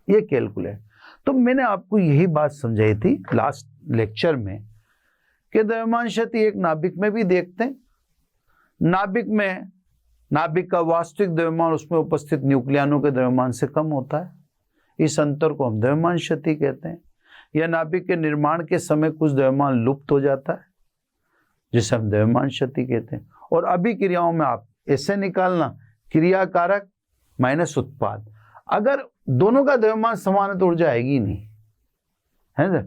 ये कैलकुलेट। तो मैंने आपको यही बात समझाई थी लास्ट लेक्चर में कि द्रव्यमान क्षति एक नाभिक में भी देखते हैं। नाभिक का वास्तविक द्रव्यमान उसमें उपस्थित न्यूक्लियनों के द्रव्यमान से कम होता है। इस अंतर को हम द्रव्यमान क्षति कहते हैं। यह नाभिक के निर्माण के समय कुछ द्रव्यमान लुप्त हो जाता है, जिसे हम द्रव्यमान क्षति कहते हैं। और अभिक्रियाओं में आप ऐसे निकालना, क्रिया कारक माइनस उत्पाद। अगर दोनों का द्रव्यमान समान है तो ऊर्जा आएगी नहीं, है ना।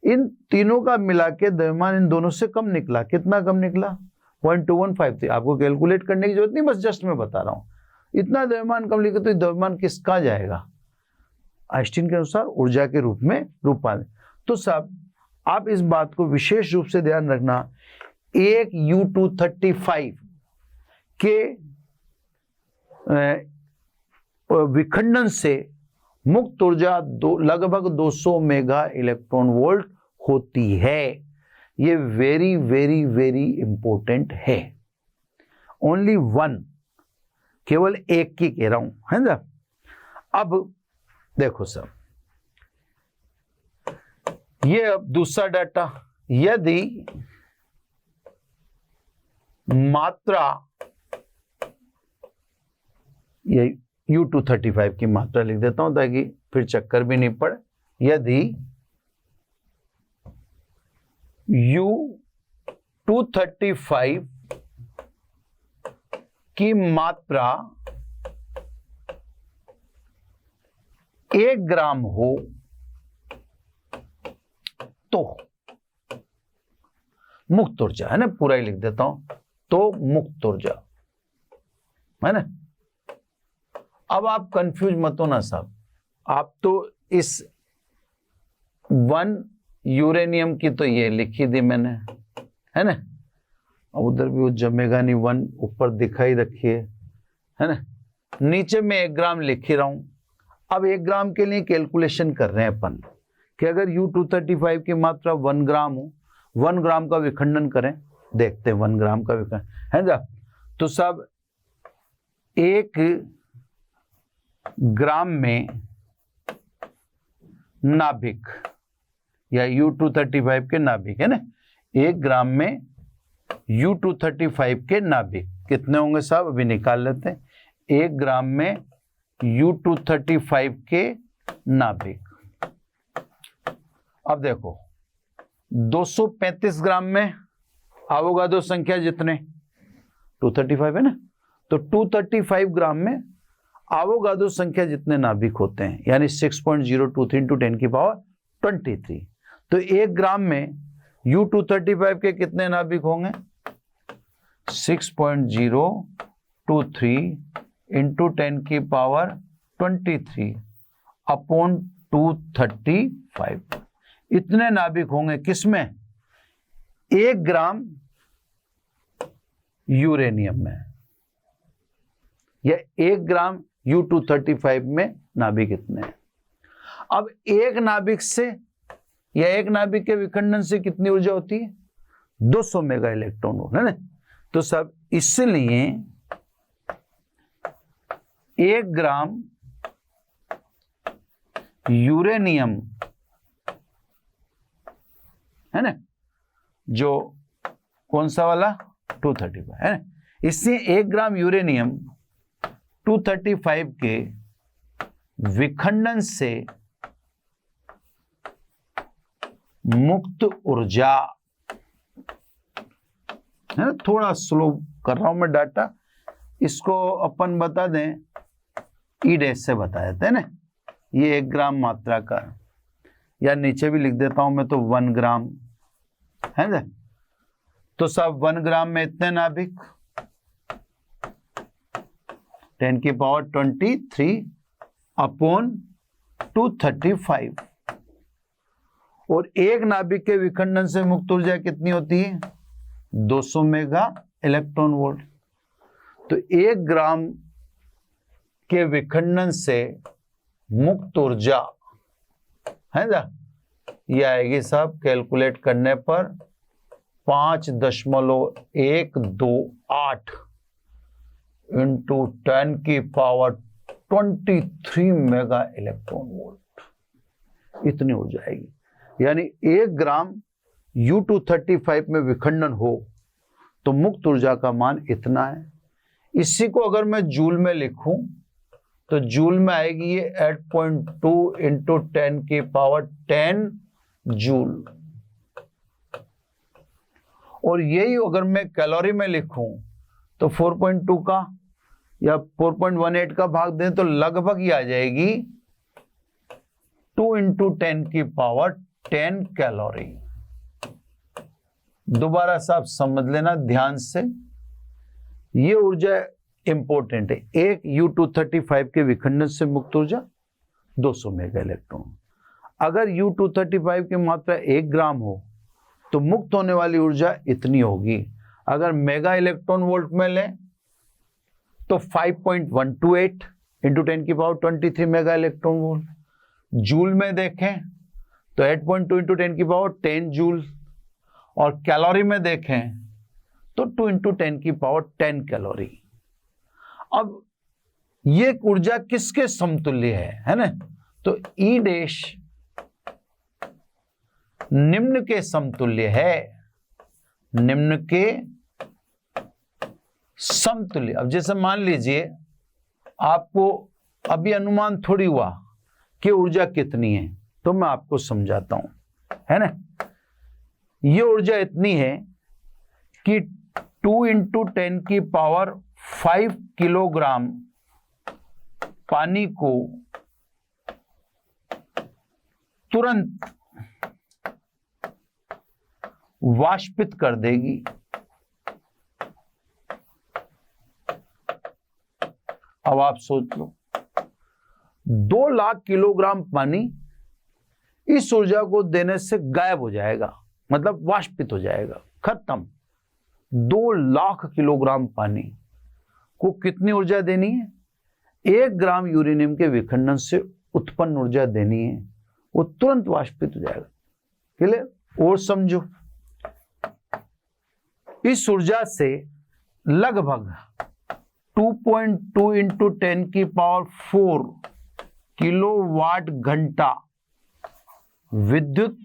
इन तीनों का मिला के द्रव्यमान इन दोनों से कम निकला। कितना कम निकला? 0.2153। आपको कैलकुलेट करने की जरूरत नहीं, बस जस्ट मैं बता रहा हूं। इतना द्रव्यमान कम लिखे तो द्रव्यमान किसका जाएगा? आइंस्टीन के अनुसार ऊर्जा के रूप में रूपांतरित। तो सब आप इस बात को विशेष रूप से ध्यान रखना, एक U235 के विखंडन से मुक्त ऊर्जा लगभग 200 मेगा इलेक्ट्रॉन वोल्ट होती है। ये वेरी वेरी वेरी इंपॉर्टेंट है। ओनली 1, केवल एक की कह रहा हूं, है ना। अब देखो सर, ये अब दूसरा डाटा, यदि मात्रा, ये U235 की मात्रा लिख देता हूं ताकि फिर चक्कर भी नहीं पड़े। यदि U235 की मात्रा 1 ग्राम हो तो मुक्त ऊर्जा, है ना, पूरा ही लिख देता हूं, तो मुक्त ऊर्जा, है ना। अब आप कंफ्यूज मत हो ना साहब, आप तो इस 1 यूरेनियम की तो ये लिखी दी मैंने, है ना। अब उधर भी वो जमेगा नहीं, 1 ऊपर दिखाई रखिए, है ना। नीचे में 1 ग्राम लिख ही रहा हूं। अब 1 ग्राम के लिए कैलकुलेशन कर रहे हैं अपन कि अगर U235 की मात्रा 1 ग्राम हो, 1 ग्राम का विखंडन करें, देखते हैं 1 ग्राम का विखंडन, है ना। तो सब 1 ग्राम में नाभिक या U235 के नाभिक, है ना, 1 ग्राम में U235 के नाभिक कितने होंगे साहब, अभी निकाल लेते हैं। 1 ग्राम में U235 के नाभिक। अब देखो 235 ग्राम में अवोगाद्रो संख्या जितने 235 है ना, तो 235 ग्राम में अवोगाद्रो संख्या जितने नाभिक होते हैं, यानी 6.023 इंटू 10 की पावर 23। तो 1 ग्राम में U235 के कितने नाभिक होंगे, 6.023 इंटू 10 की पावर 23 अपॉन 235। इतने नाभिक होंगे किसमें, 1 ग्राम यूरेनियम में, या 1 ग्राम U235 में नाभिक इतने हैं। अब एक नाभिक से या एक नाभिक के विखंडन से कितनी ऊर्जा होती है, 200 मेगा इलेक्ट्रॉन वोल्ट, है ना। तो सब इसलिए 1 ग्राम यूरेनियम, है ना, जो कौन सा वाला 235 है ना, इससे 1 ग्राम यूरेनियम 235 के विखंडन से मुक्त ऊर्जा, है ना, थोड़ा स्लो कर रहा हूं मैं डाटा, इसको अपन बता दें ई डैश से बता देते हैं ना, ये 1 ग्राम मात्रा का, या नीचे भी लिख देता हूं मैं तो 1 ग्राम, है ना। तो सब 1 ग्राम में इतने नाभिक 10 की पावर 23 अपॉन 235, और एक नाभिक के विखंडन से मुक्त ऊर्जा कितनी होती है, 200 मेगा इलेक्ट्रॉन वोल्ट। तो 1 ग्राम के विखंडन से मुक्त ऊर्जा, है ना, ये आएगी साहब कैलकुलेट करने पर 5.128 इंटू 10 की पावर 23 मेगा इलेक्ट्रॉन वोल्ट, इतनी ऊर्जा आएगी। यानी 1 ग्राम U235 में विखंडन हो तो मुक्त ऊर्जा का मान इतना है। इसी को अगर मैं जूल में लिखूं तो जूल में आएगी ये 8.2 इंटू 10 की पावर 10 जूल, और यही अगर मैं कैलोरी में लिखूं तो 4.2 का या 4.18 का भाग दें तो लगभग ही आ जाएगी 2 इंटू 10 की पावर 10 कैलोरी। दोबारा साहब समझ लेना ध्यान से, ये ऊर्जा इंपॉर्टेंट है। एक U235 के विखंडन से मुक्त ऊर्जा 200 मेगा इलेक्ट्रॉन। अगर U235 की मात्रा 1 ग्राम हो तो मुक्त होने वाली ऊर्जा इतनी होगी। अगर मेगा इलेक्ट्रॉन वोल्ट में लें तो 5.128 इंटू 10 की power 23 mega electron volt. Joule में देखें तो 8.2 इंटू 10 की पावर 10 जूल, और कैलोरी में देखें तो 2 इंटू 10 की पावर 10 कैलोरी। अब ये ऊर्जा किसके समतुल्य है ना, तो ई डैश निम्न के समतुल्य है, निम्न के समतुल्य। अब जैसे मान लीजिए आपको अभी अनुमान थोड़ी हुआ कि ऊर्जा कितनी है, तो मैं आपको समझाता हूं, है ना। ये ऊर्जा इतनी है कि 2 इंटू 10 की पावर 5 किलोग्राम पानी को तुरंत वाष्पित कर देगी। अब आप सोच लो 2 लाख किलोग्राम पानी इस ऊर्जा को देने से गायब हो जाएगा, मतलब वाष्पित हो जाएगा, खत्म। 2 लाख किलोग्राम पानी को कितनी ऊर्जा देनी है, 1 ग्राम यूरेनियम के विखंडन से उत्पन्न ऊर्जा देनी है, वो तुरंत वाष्पित हो जाएगा। क्लियर? और समझो, इस ऊर्जा से लगभग 2.2 इंटू 10 की पावर 4 किलोवाट घंटा विद्युत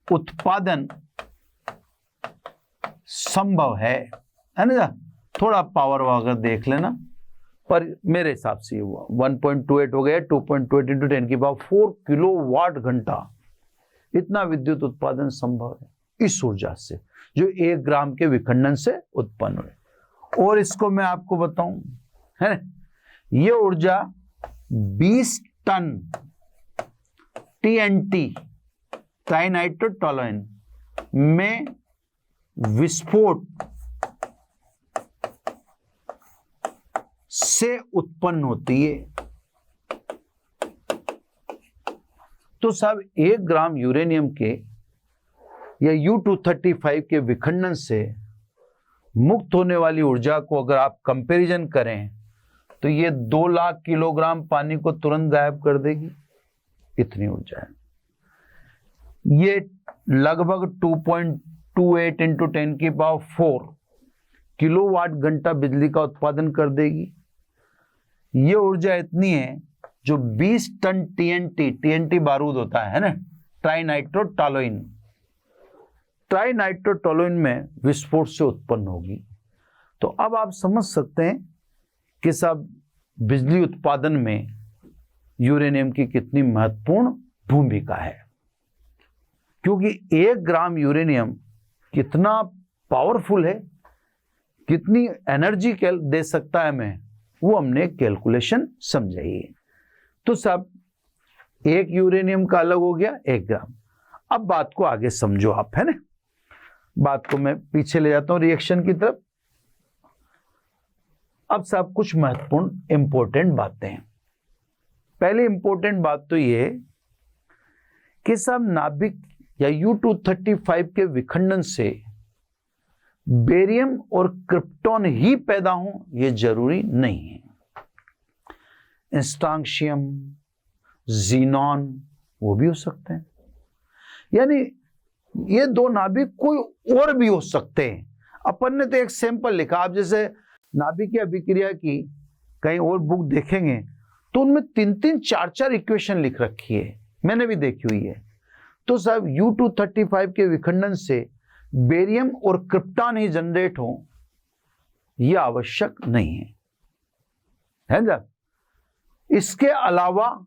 उत्पादन संभव है ना। थोड़ा पावर अगर देख लेना, पर मेरे हिसाब से ये हुआ 1.28 हो गया, 2.28 × 10⁴ किलोवाट घंटा, इतना विद्युत उत्पादन संभव है इस ऊर्जा से जो 1 ग्राम के विखंडन से उत्पन्न हुए। और इसको मैं आपको बताऊं, है ना, ये ऊर्जा 20 टन TNT ट्राइनाइट्रोटोलुइन में विस्फोट से उत्पन्न होती है। तो साहब 1 ग्राम यूरेनियम के या U-235 के विखंडन से मुक्त होने वाली ऊर्जा को अगर आप कंपैरिजन करें तो ये 2 लाख किलोग्राम पानी को तुरंत गायब कर देगी, इतनी ऊर्जा है। ये लगभग 2.28 × 10⁴ किलोवाट घंटा बिजली का उत्पादन कर देगी। ये ऊर्जा इतनी है जो 20 टन TNT बारूद होता है ना, ट्राइनाइट्रोटोलुइन में विस्फोट से उत्पन्न होगी। तो अब आप समझ सकते हैं कि साहब बिजली उत्पादन में यूरेनियम की कितनी महत्वपूर्ण भूमिका है, क्योंकि 1 ग्राम यूरेनियम कितना पावरफुल है, कितनी एनर्जी दे सकता है हमें, वो हमने कैलकुलेशन समझाई है। तो साहब 1 यूरेनियम का अलग हो गया 1 ग्राम। अब बात को आगे समझो आप, है ना, बात को मैं पीछे ले जाता हूं रिएक्शन की तरफ। अब साहब कुछ महत्वपूर्ण इंपॉर्टेंट बातें हैं। पहली इंपॉर्टेंट बात तो ये कि साहब नाभिक या U-235 के विखंडन से बेरियम और क्रिप्टॉन ही पैदा हो ये जरूरी नहीं है। स्ट्रांशियम, जीनॉन वो भी हो सकते हैं, यानी ये 2 नाभिक कोई और भी हो सकते हैं। अपन ने तो एक सैंपल लिखा, आप जैसे नाभिकीय अभिक्रिया की कहीं और बुक देखेंगे तो उनमें 3-3, 4-4 इक्वेशन लिख रखी है, मैंने भी देखी हुई है। तो साहब U-235 के विखंडन से बेरियम और क्रिप्टॉन ही जनरेट हो यह आवश्यक नहीं है ना। इसके अलावा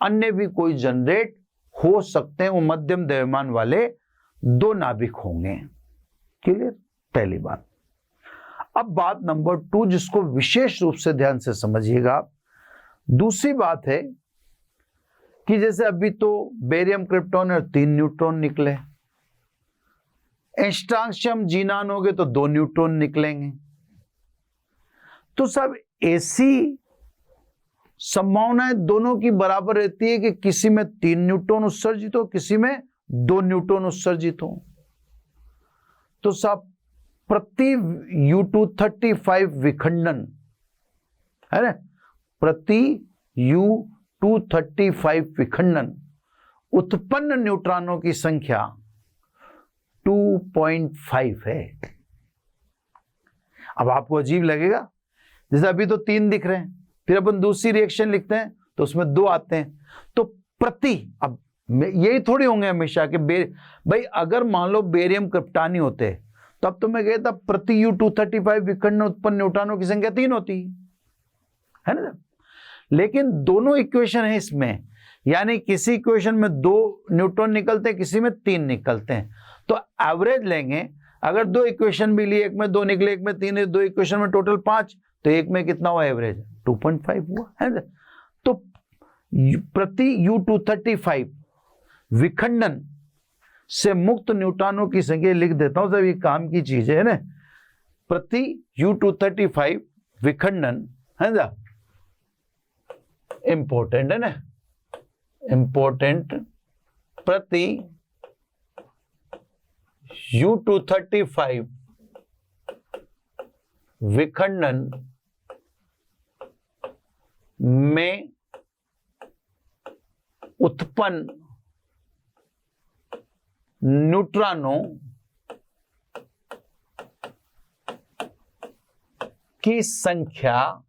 अन्य भी कोई जनरेट हो सकते हैं, वो मध्यम द्रव्यमान वाले 2 नाभिक होंगे। क्लियर, पहली बात। अब बात नंबर 2 जिसको विशेष रूप से ध्यान से समझिएगा। दूसरी बात है कि जैसे अभी तो बेरियम, क्रिप्टॉन और 3 न्यूट्रॉन निकले, स्ट्रांशियम, जीनान हो गए तो 2 न्यूट्रॉन निकलेंगे। तो सब ऐसी संभावनाएं दोनों की बराबर रहती है कि किसी में 3 न्यूट्रॉन उत्सर्जित हो, किसी में 2 न्यूट्रॉन उत्सर्जित हो। तो सब प्रति U-235 विखंडन, है ना, प्रति U-235 विखंडन उत्पन्न न्यूट्रॉनों की संख्या 2.5 है। अब आपको अजीब लगेगा, जैसे अभी तो 3 दिख रहे हैं, फिर अपन दूसरी रिएक्शन लिखते हैं तो उसमें 2 आते हैं, तो प्रति, अब यही थोड़ी होंगे हमेशा कि भाई अगर मान लो बेरियम क्रिप्टॉन होते तब तो मैं कहता प्रति U-235 विखंडन उत्पन्न न्यूट्रॉनों की संख्या 3 होती है ना। लेकिन दोनों इक्वेशन है इसमें, यानी किसी इक्वेशन में 2 न्यूट्रॉन निकलते हैं, किसी में 3 निकलते हैं। तो एवरेज लेंगे, अगर 2 इक्वेशन भी लिए, एक में 2 निकले, एक में 3, 2 इक्वेशन में टोटल 5, तो एक में कितना हुआ एवरेज? 2.5 हुआ, है ना। तो प्रति U-235 विखंडन से मुक्त न्यूट्रॉनों की संख्या लिख देता हूं, सब ये काम की चीज है ना। प्रति U-235 विखंडन, है ना, इंपॉर्टेंट है ना, इंपॉर्टेंट, प्रति U-235 विखंडन में उत्पन्न न्यूट्रॉनों की संख्या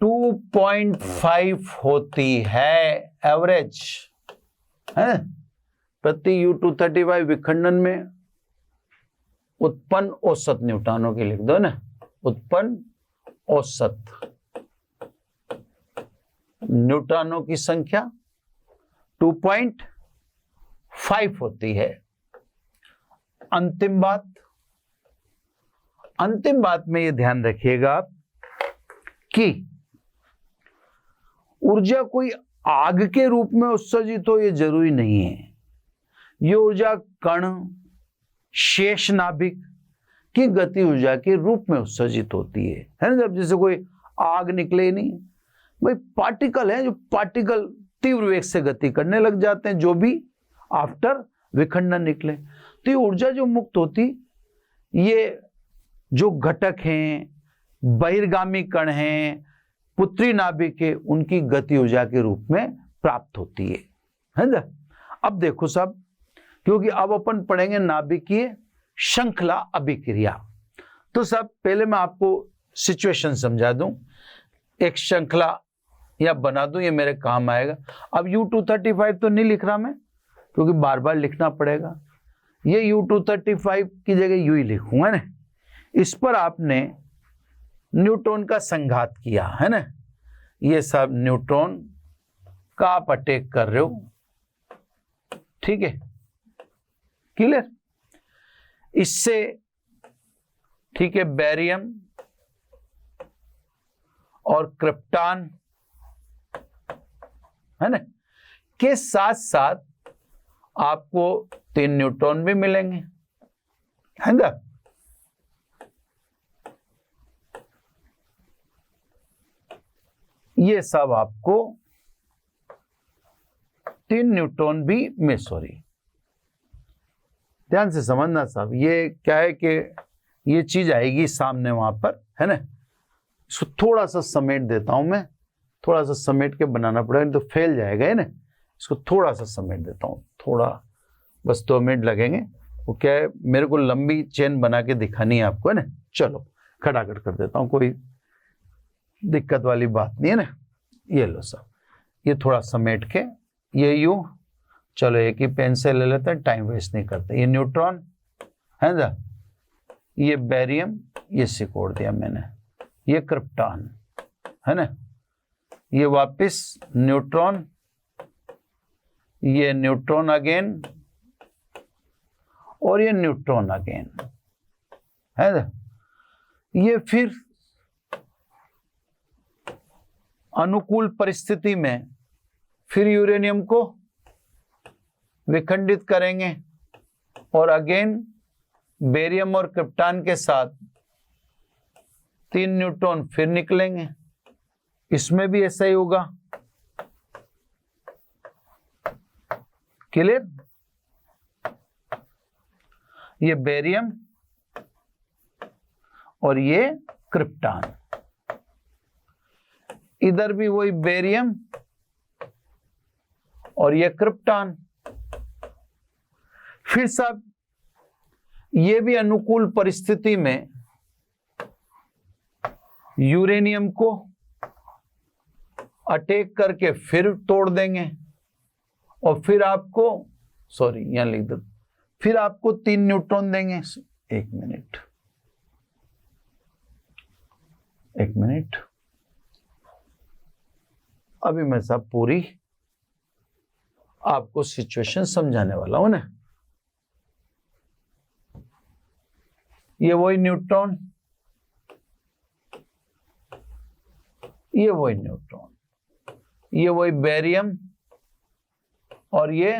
2.5 होती है, एवरेज है। प्रति U235 विखंडन में उत्पन्न औसत न्यूट्रॉनों की लिख दो ना, उत्पन्न औसत न्यूट्रॉनों की संख्या 2.5 होती है। अंतिम बात में ये ध्यान रखिएगा आप कि ऊर्जा कोई आग के रूप में उत्सर्जित हो ये जरूरी नहीं है। ये ऊर्जा कण, शेष नाभिक की गति ऊर्जा के रूप में उत्सर्जित होती है ना। जब जैसे कोई आग निकले नहीं, भाई पार्टिकल है, जो पार्टिकल तीव्र वेग से गति करने लग जाते हैं, जो भी आफ्टर विखंडन निकले। तो ये ऊर्जा जो मुक्त होती, ये जो घटक हैं, बहिर्गामी कण हैं, पुत्री नाभिक है, उनकी गति ऊर्जा के रूप में प्राप्त होती है ना। अब देखो साहब, क्योंकि अब अपन पढ़ेंगे नाभिकीय श्रृंखला अभिक्रिया, तो सब पहले मैं आपको सिचुएशन समझा दूं, एक श्रृंखला या बना दूं, ये मेरे काम आएगा। अब U235 तो नहीं लिख रहा मैं, क्योंकि बार बार लिखना पड़ेगा। ये U235 की जगह यू ही लिखूंगा ना। इस पर आपने न्यूट्रॉन का संघात किया है ना, ये सब न्यूट्रॉन का आप अटैक कर रहे हो, ठीक है, क्लियर। इससे ठीक है, बेरियम और क्रिप्टॉन है ना, के साथ साथ आपको 3 न्यूट्रॉन भी मिलेंगे, है ना। ये सब आपको 3 न्यूट्रॉन भी में, सॉरी ध्यान से समझना साहब, ये क्या है कि ये चीज आएगी सामने वहां पर, है ना। इसको थोड़ा सा समेट देता हूं मैं, थोड़ा सा समेट के बनाना पड़ेगा, तो फैल जाएगा, है ना। इसको थोड़ा सा समेट देता हूं, थोड़ा बस 2 मिनट लगेंगे। वो क्या है, मेरे को लंबी चेन बना के दिखानी है आपको, है ना। चलो खटाखट कर देता हूं, कोई दिक्कत वाली बात नहीं है ना। ये लो साहब, ये थोड़ा समेट के, ये यूं, चलो एक ही पेन से ले लेते हैं, टाइम वेस्ट नहीं करते। ये न्यूट्रॉन है ना, ये बेरियम, ये सिकोड़ दिया मैंने, ये क्रिप्टॉन है ना, ये वापस न्यूट्रॉन, ये न्यूट्रॉन अगेन, और ये न्यूट्रॉन अगेन, है ना। ये फिर अनुकूल परिस्थिति में फिर यूरेनियम को विखंडित करेंगे, और अगेन बेरियम और क्रिप्टॉन के साथ 3 न्यूट्रॉन फिर निकलेंगे। इसमें भी ऐसा ही होगा, क्लियर। ये बेरियम और ये क्रिप्टॉन, इधर भी वही बेरियम और ये क्रिप्टॉन। फिर सब ये भी अनुकूल परिस्थिति में यूरेनियम को अटैक करके फिर तोड़ देंगे, और फिर आपको, सॉरी यहां लिख दो, फिर आपको 3 न्यूट्रॉन देंगे। एक मिनट, अभी मैं सब पूरी आपको सिचुएशन समझाने वाला हूं ना। ये वही न्यूट्रॉन, ये वही न्यूट्रॉन, ये वही बेरियम और ये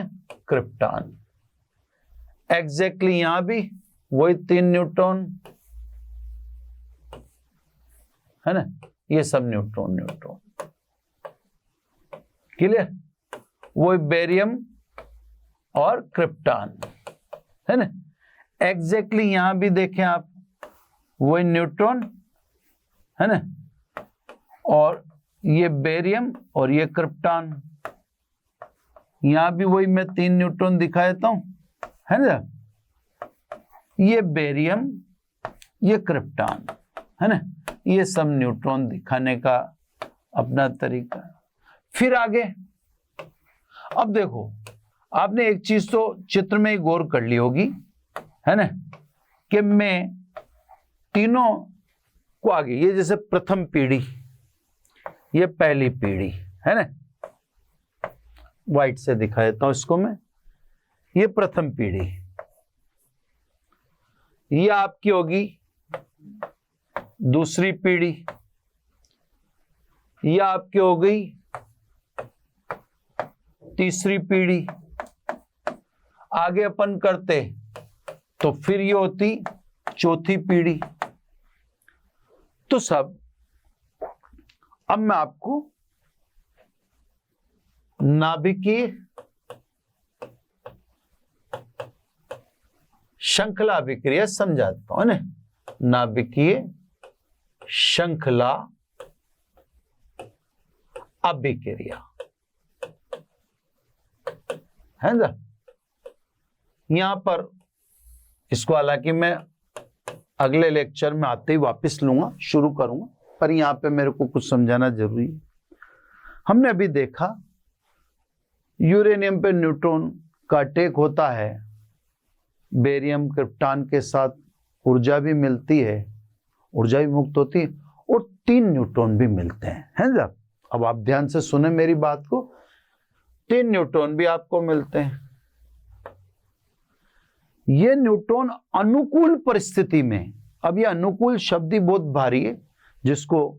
क्रिप्टॉन। एग्जैक्टली यहां भी वही 3 न्यूट्रॉन, है ना। ये सब न्यूट्रॉन, क्लियर। वही बेरियम और क्रिप्टॉन, है ना। एग्जैक्टली यहां भी देखें आप, वही न्यूट्रॉन, है ना, और ये बेरियम और ये क्रिप्टॉन। यहां भी वही मैं 3 न्यूट्रॉन दिखा देता हूं, है ना। ये बेरियम, ये क्रिप्टॉन, है ना। ये सब न्यूट्रॉन दिखाने का अपना तरीका। फिर आगे, अब देखो, आपने एक चीज तो चित्र में ही गौर कर ली होगी, है ना, कि मैं तीनों को आगे, ये जैसे प्रथम पीढ़ी, ये पहली पीढ़ी, है ना, व्हाइट से दिखा देता हूं इसको मैं, ये प्रथम पीढ़ी, ये आपकी होगी दूसरी पीढ़ी, ये आपकी हो गई तीसरी पीढ़ी, आगे अपन करते तो फिर ये होती चौथी पीढ़ी। तो सब, अब मैं आपको नाभिकीय श्रृंखला अभिक्रिया समझाता हूं ना, नाभिकीय श्रृंखला अभिक्रिया है ना। यहां पर इसको हालांकि मैं अगले लेक्चर में आते ही वापस लूंगा, शुरू करूंगा, पर यहां पे मेरे को कुछ समझाना जरूरी है। हमने अभी देखा यूरेनियम पे न्यूट्रॉन का अटैक होता है, बेरियम क्रिप्टॉन के साथ ऊर्जा भी मिलती है, ऊर्जा भी मुक्त होती है, और 3 न्यूट्रॉन भी मिलते हैं, है ना। अब आप ध्यान से सुने मेरी बात को, 3 न्यूट्रॉन भी आपको मिलते हैं। ये न्यूट्रॉन अनुकूल परिस्थिति में, अब ये अनुकूल शब्द ही बहुत भारी है, जिसको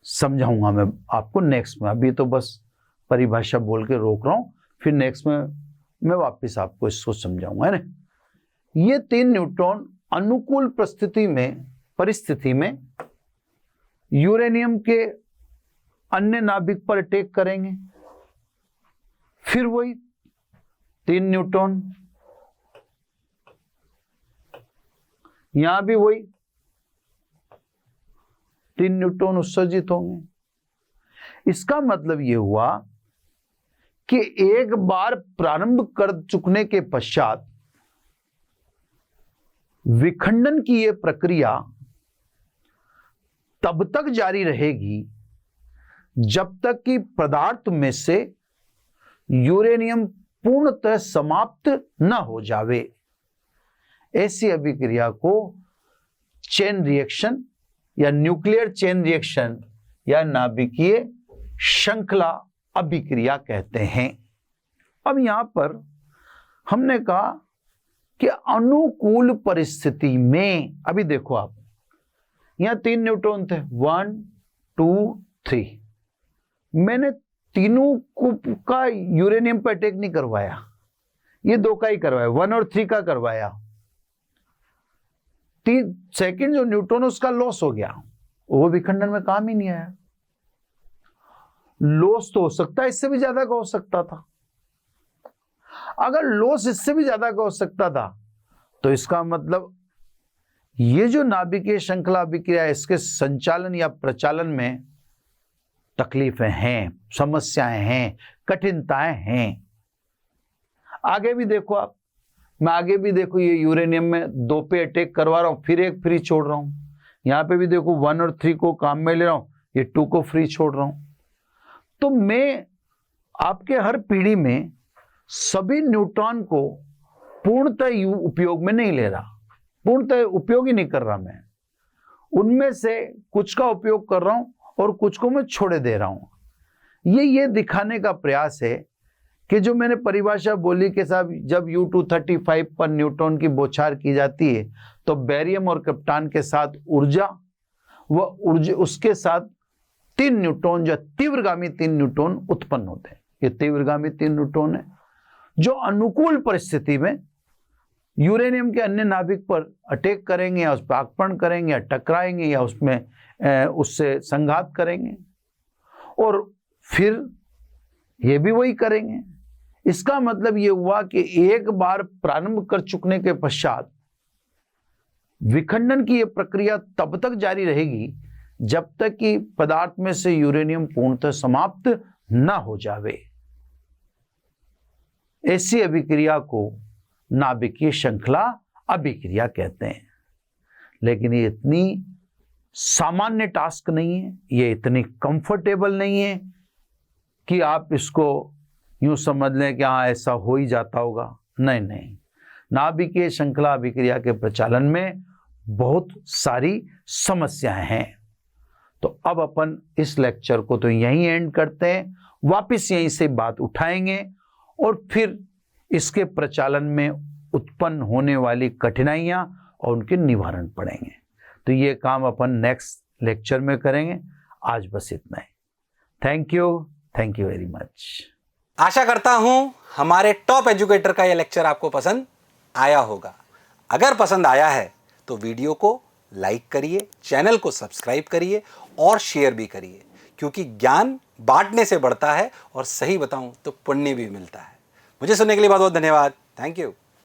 समझाऊंगा मैं आपको नेक्स्ट में, अभी तो बस परिभाषा बोल के रोक रहा हूं, फिर नेक्स्ट में मैं वापस आपको इसको समझाऊंगा, है ना। ये 3 न्यूट्रॉन अनुकूल परिस्थिति में यूरेनियम के अन्य नाभिक पर अटैक करेंगे, फिर वही 3 न्यूट्रॉन, यहां भी वही 3 न्यूट्रॉन उत्सर्जित होंगे। इसका मतलब यह हुआ कि एक बार प्रारंभ कर चुकने के पश्चात विखंडन की यह प्रक्रिया तब तक जारी रहेगी जब तक कि पदार्थ में से यूरेनियम पूर्णतः समाप्त न हो जावे। ऐसी अभिक्रिया को चेन रिएक्शन या न्यूक्लियर चेन रिएक्शन या नाभिकीय श्रृंखला अभिक्रिया कहते हैं। अब यहां पर हमने कहा कि अनुकूल परिस्थिति में, अभी देखो आप, यहां 3 न्यूट्रॉन थे, 1 2 3, मैंने तीनों का यूरेनियम पर अटैक नहीं करवाया, ये 2 का ही करवाया, 1 और 3 का करवाया। सेकंड जो न्यूट्रॉन उसका लॉस हो गया, वो विखंडन में काम ही नहीं आया। लॉस तो हो सकता है इससे भी ज्यादा का हो सकता था। अगर लॉस इससे भी ज्यादा का हो सकता था तो इसका मतलब ये जो नाभिकीय श्रृंखला अभिक्रिया है, इसके संचालन या प्रचालन में तकलीफें हैं, समस्याएं हैं, कठिनताएं हैं। आगे भी देखो आप, मैं आगे भी देखो, ये यूरेनियम में 2 पे अटैक करवा रहा हूं, फिर 1 फ्री छोड़ रहा हूं। यहां पे भी देखो 1 और 3 को काम में ले रहा हूं, ये 2 को फ्री छोड़ रहा हूं। तो मैं आपके हर पीढ़ी में सभी न्यूट्रॉन को पूर्णतः उपयोग में नहीं ले रहा, पूर्णतः उपयोग ही नहीं कर रहा मैं, उनमें से कुछ का उपयोग कर रहा हूं और कुछ को मैं छोड़े दे रहा हूं। ये दिखाने का प्रयास है कि जो मैंने परिभाषा बोली के साथ, जब U235 पर न्यूट्रॉन की बौछार की जाती है तो बेरियम और क्रिप्टॉन के साथ ऊर्जा उसके साथ 3 न्यूट्रॉन, जो तीव्रगामी 3 न्यूट्रॉन उत्पन्न होते हैं। ये तीव्रगामी 3 न्यूट्रॉन है जो अनुकूल परिस्थिति में यूरेनियम के अन्य नाभिक पर अटैक करेंगे, या उस पर आक्रमण करेंगे, या टकराएंगे, या उसमें उससे संघात करेंगे, और फिर ये भी वही करेंगे। इसका मतलब ये हुआ कि एक बार प्रारंभ कर चुकने के पश्चात विखंडन की यह प्रक्रिया तब तक जारी रहेगी जब तक कि पदार्थ में से यूरेनियम पूर्णतः समाप्त न हो जावे। ऐसी अभिक्रिया को नाभिकीय श्रृंखला अभिक्रिया कहते हैं। लेकिन ये इतनी सामान्य टास्क नहीं है, ये इतनी कंफर्टेबल नहीं है कि आप इसको यूं समझ लें कि हाँ ऐसा हो ही जाता होगा, नहीं नहीं। नाभिकीय श्रृंखला अभिक्रिया के प्रचालन में बहुत सारी समस्याएं हैं। तो अब अपन इस लेक्चर को तो यहीं एंड करते हैं, वापस यहीं से बात उठाएंगे और फिर इसके प्रचालन में उत्पन्न होने वाली कठिनाइयां और उनके निवारण पड़ेंगे। तो ये काम अपन नेक्स्ट लेक्चर में करेंगे। आज बस इतना ही। Thank you very much. आशा करता हूं हमारे टॉप एजुकेटर का यह लेक्चर आपको पसंद आया होगा। अगर पसंद आया है तो वीडियो को लाइक करिए, चैनल को सब्सक्राइब करिए और शेयर भी करिए, क्योंकि ज्ञान बांटने से बढ़ता है और सही बताऊं तो पुण्य भी मिलता है। मुझे सुनने के लिए बहुत बहुत धन्यवाद। Thank you.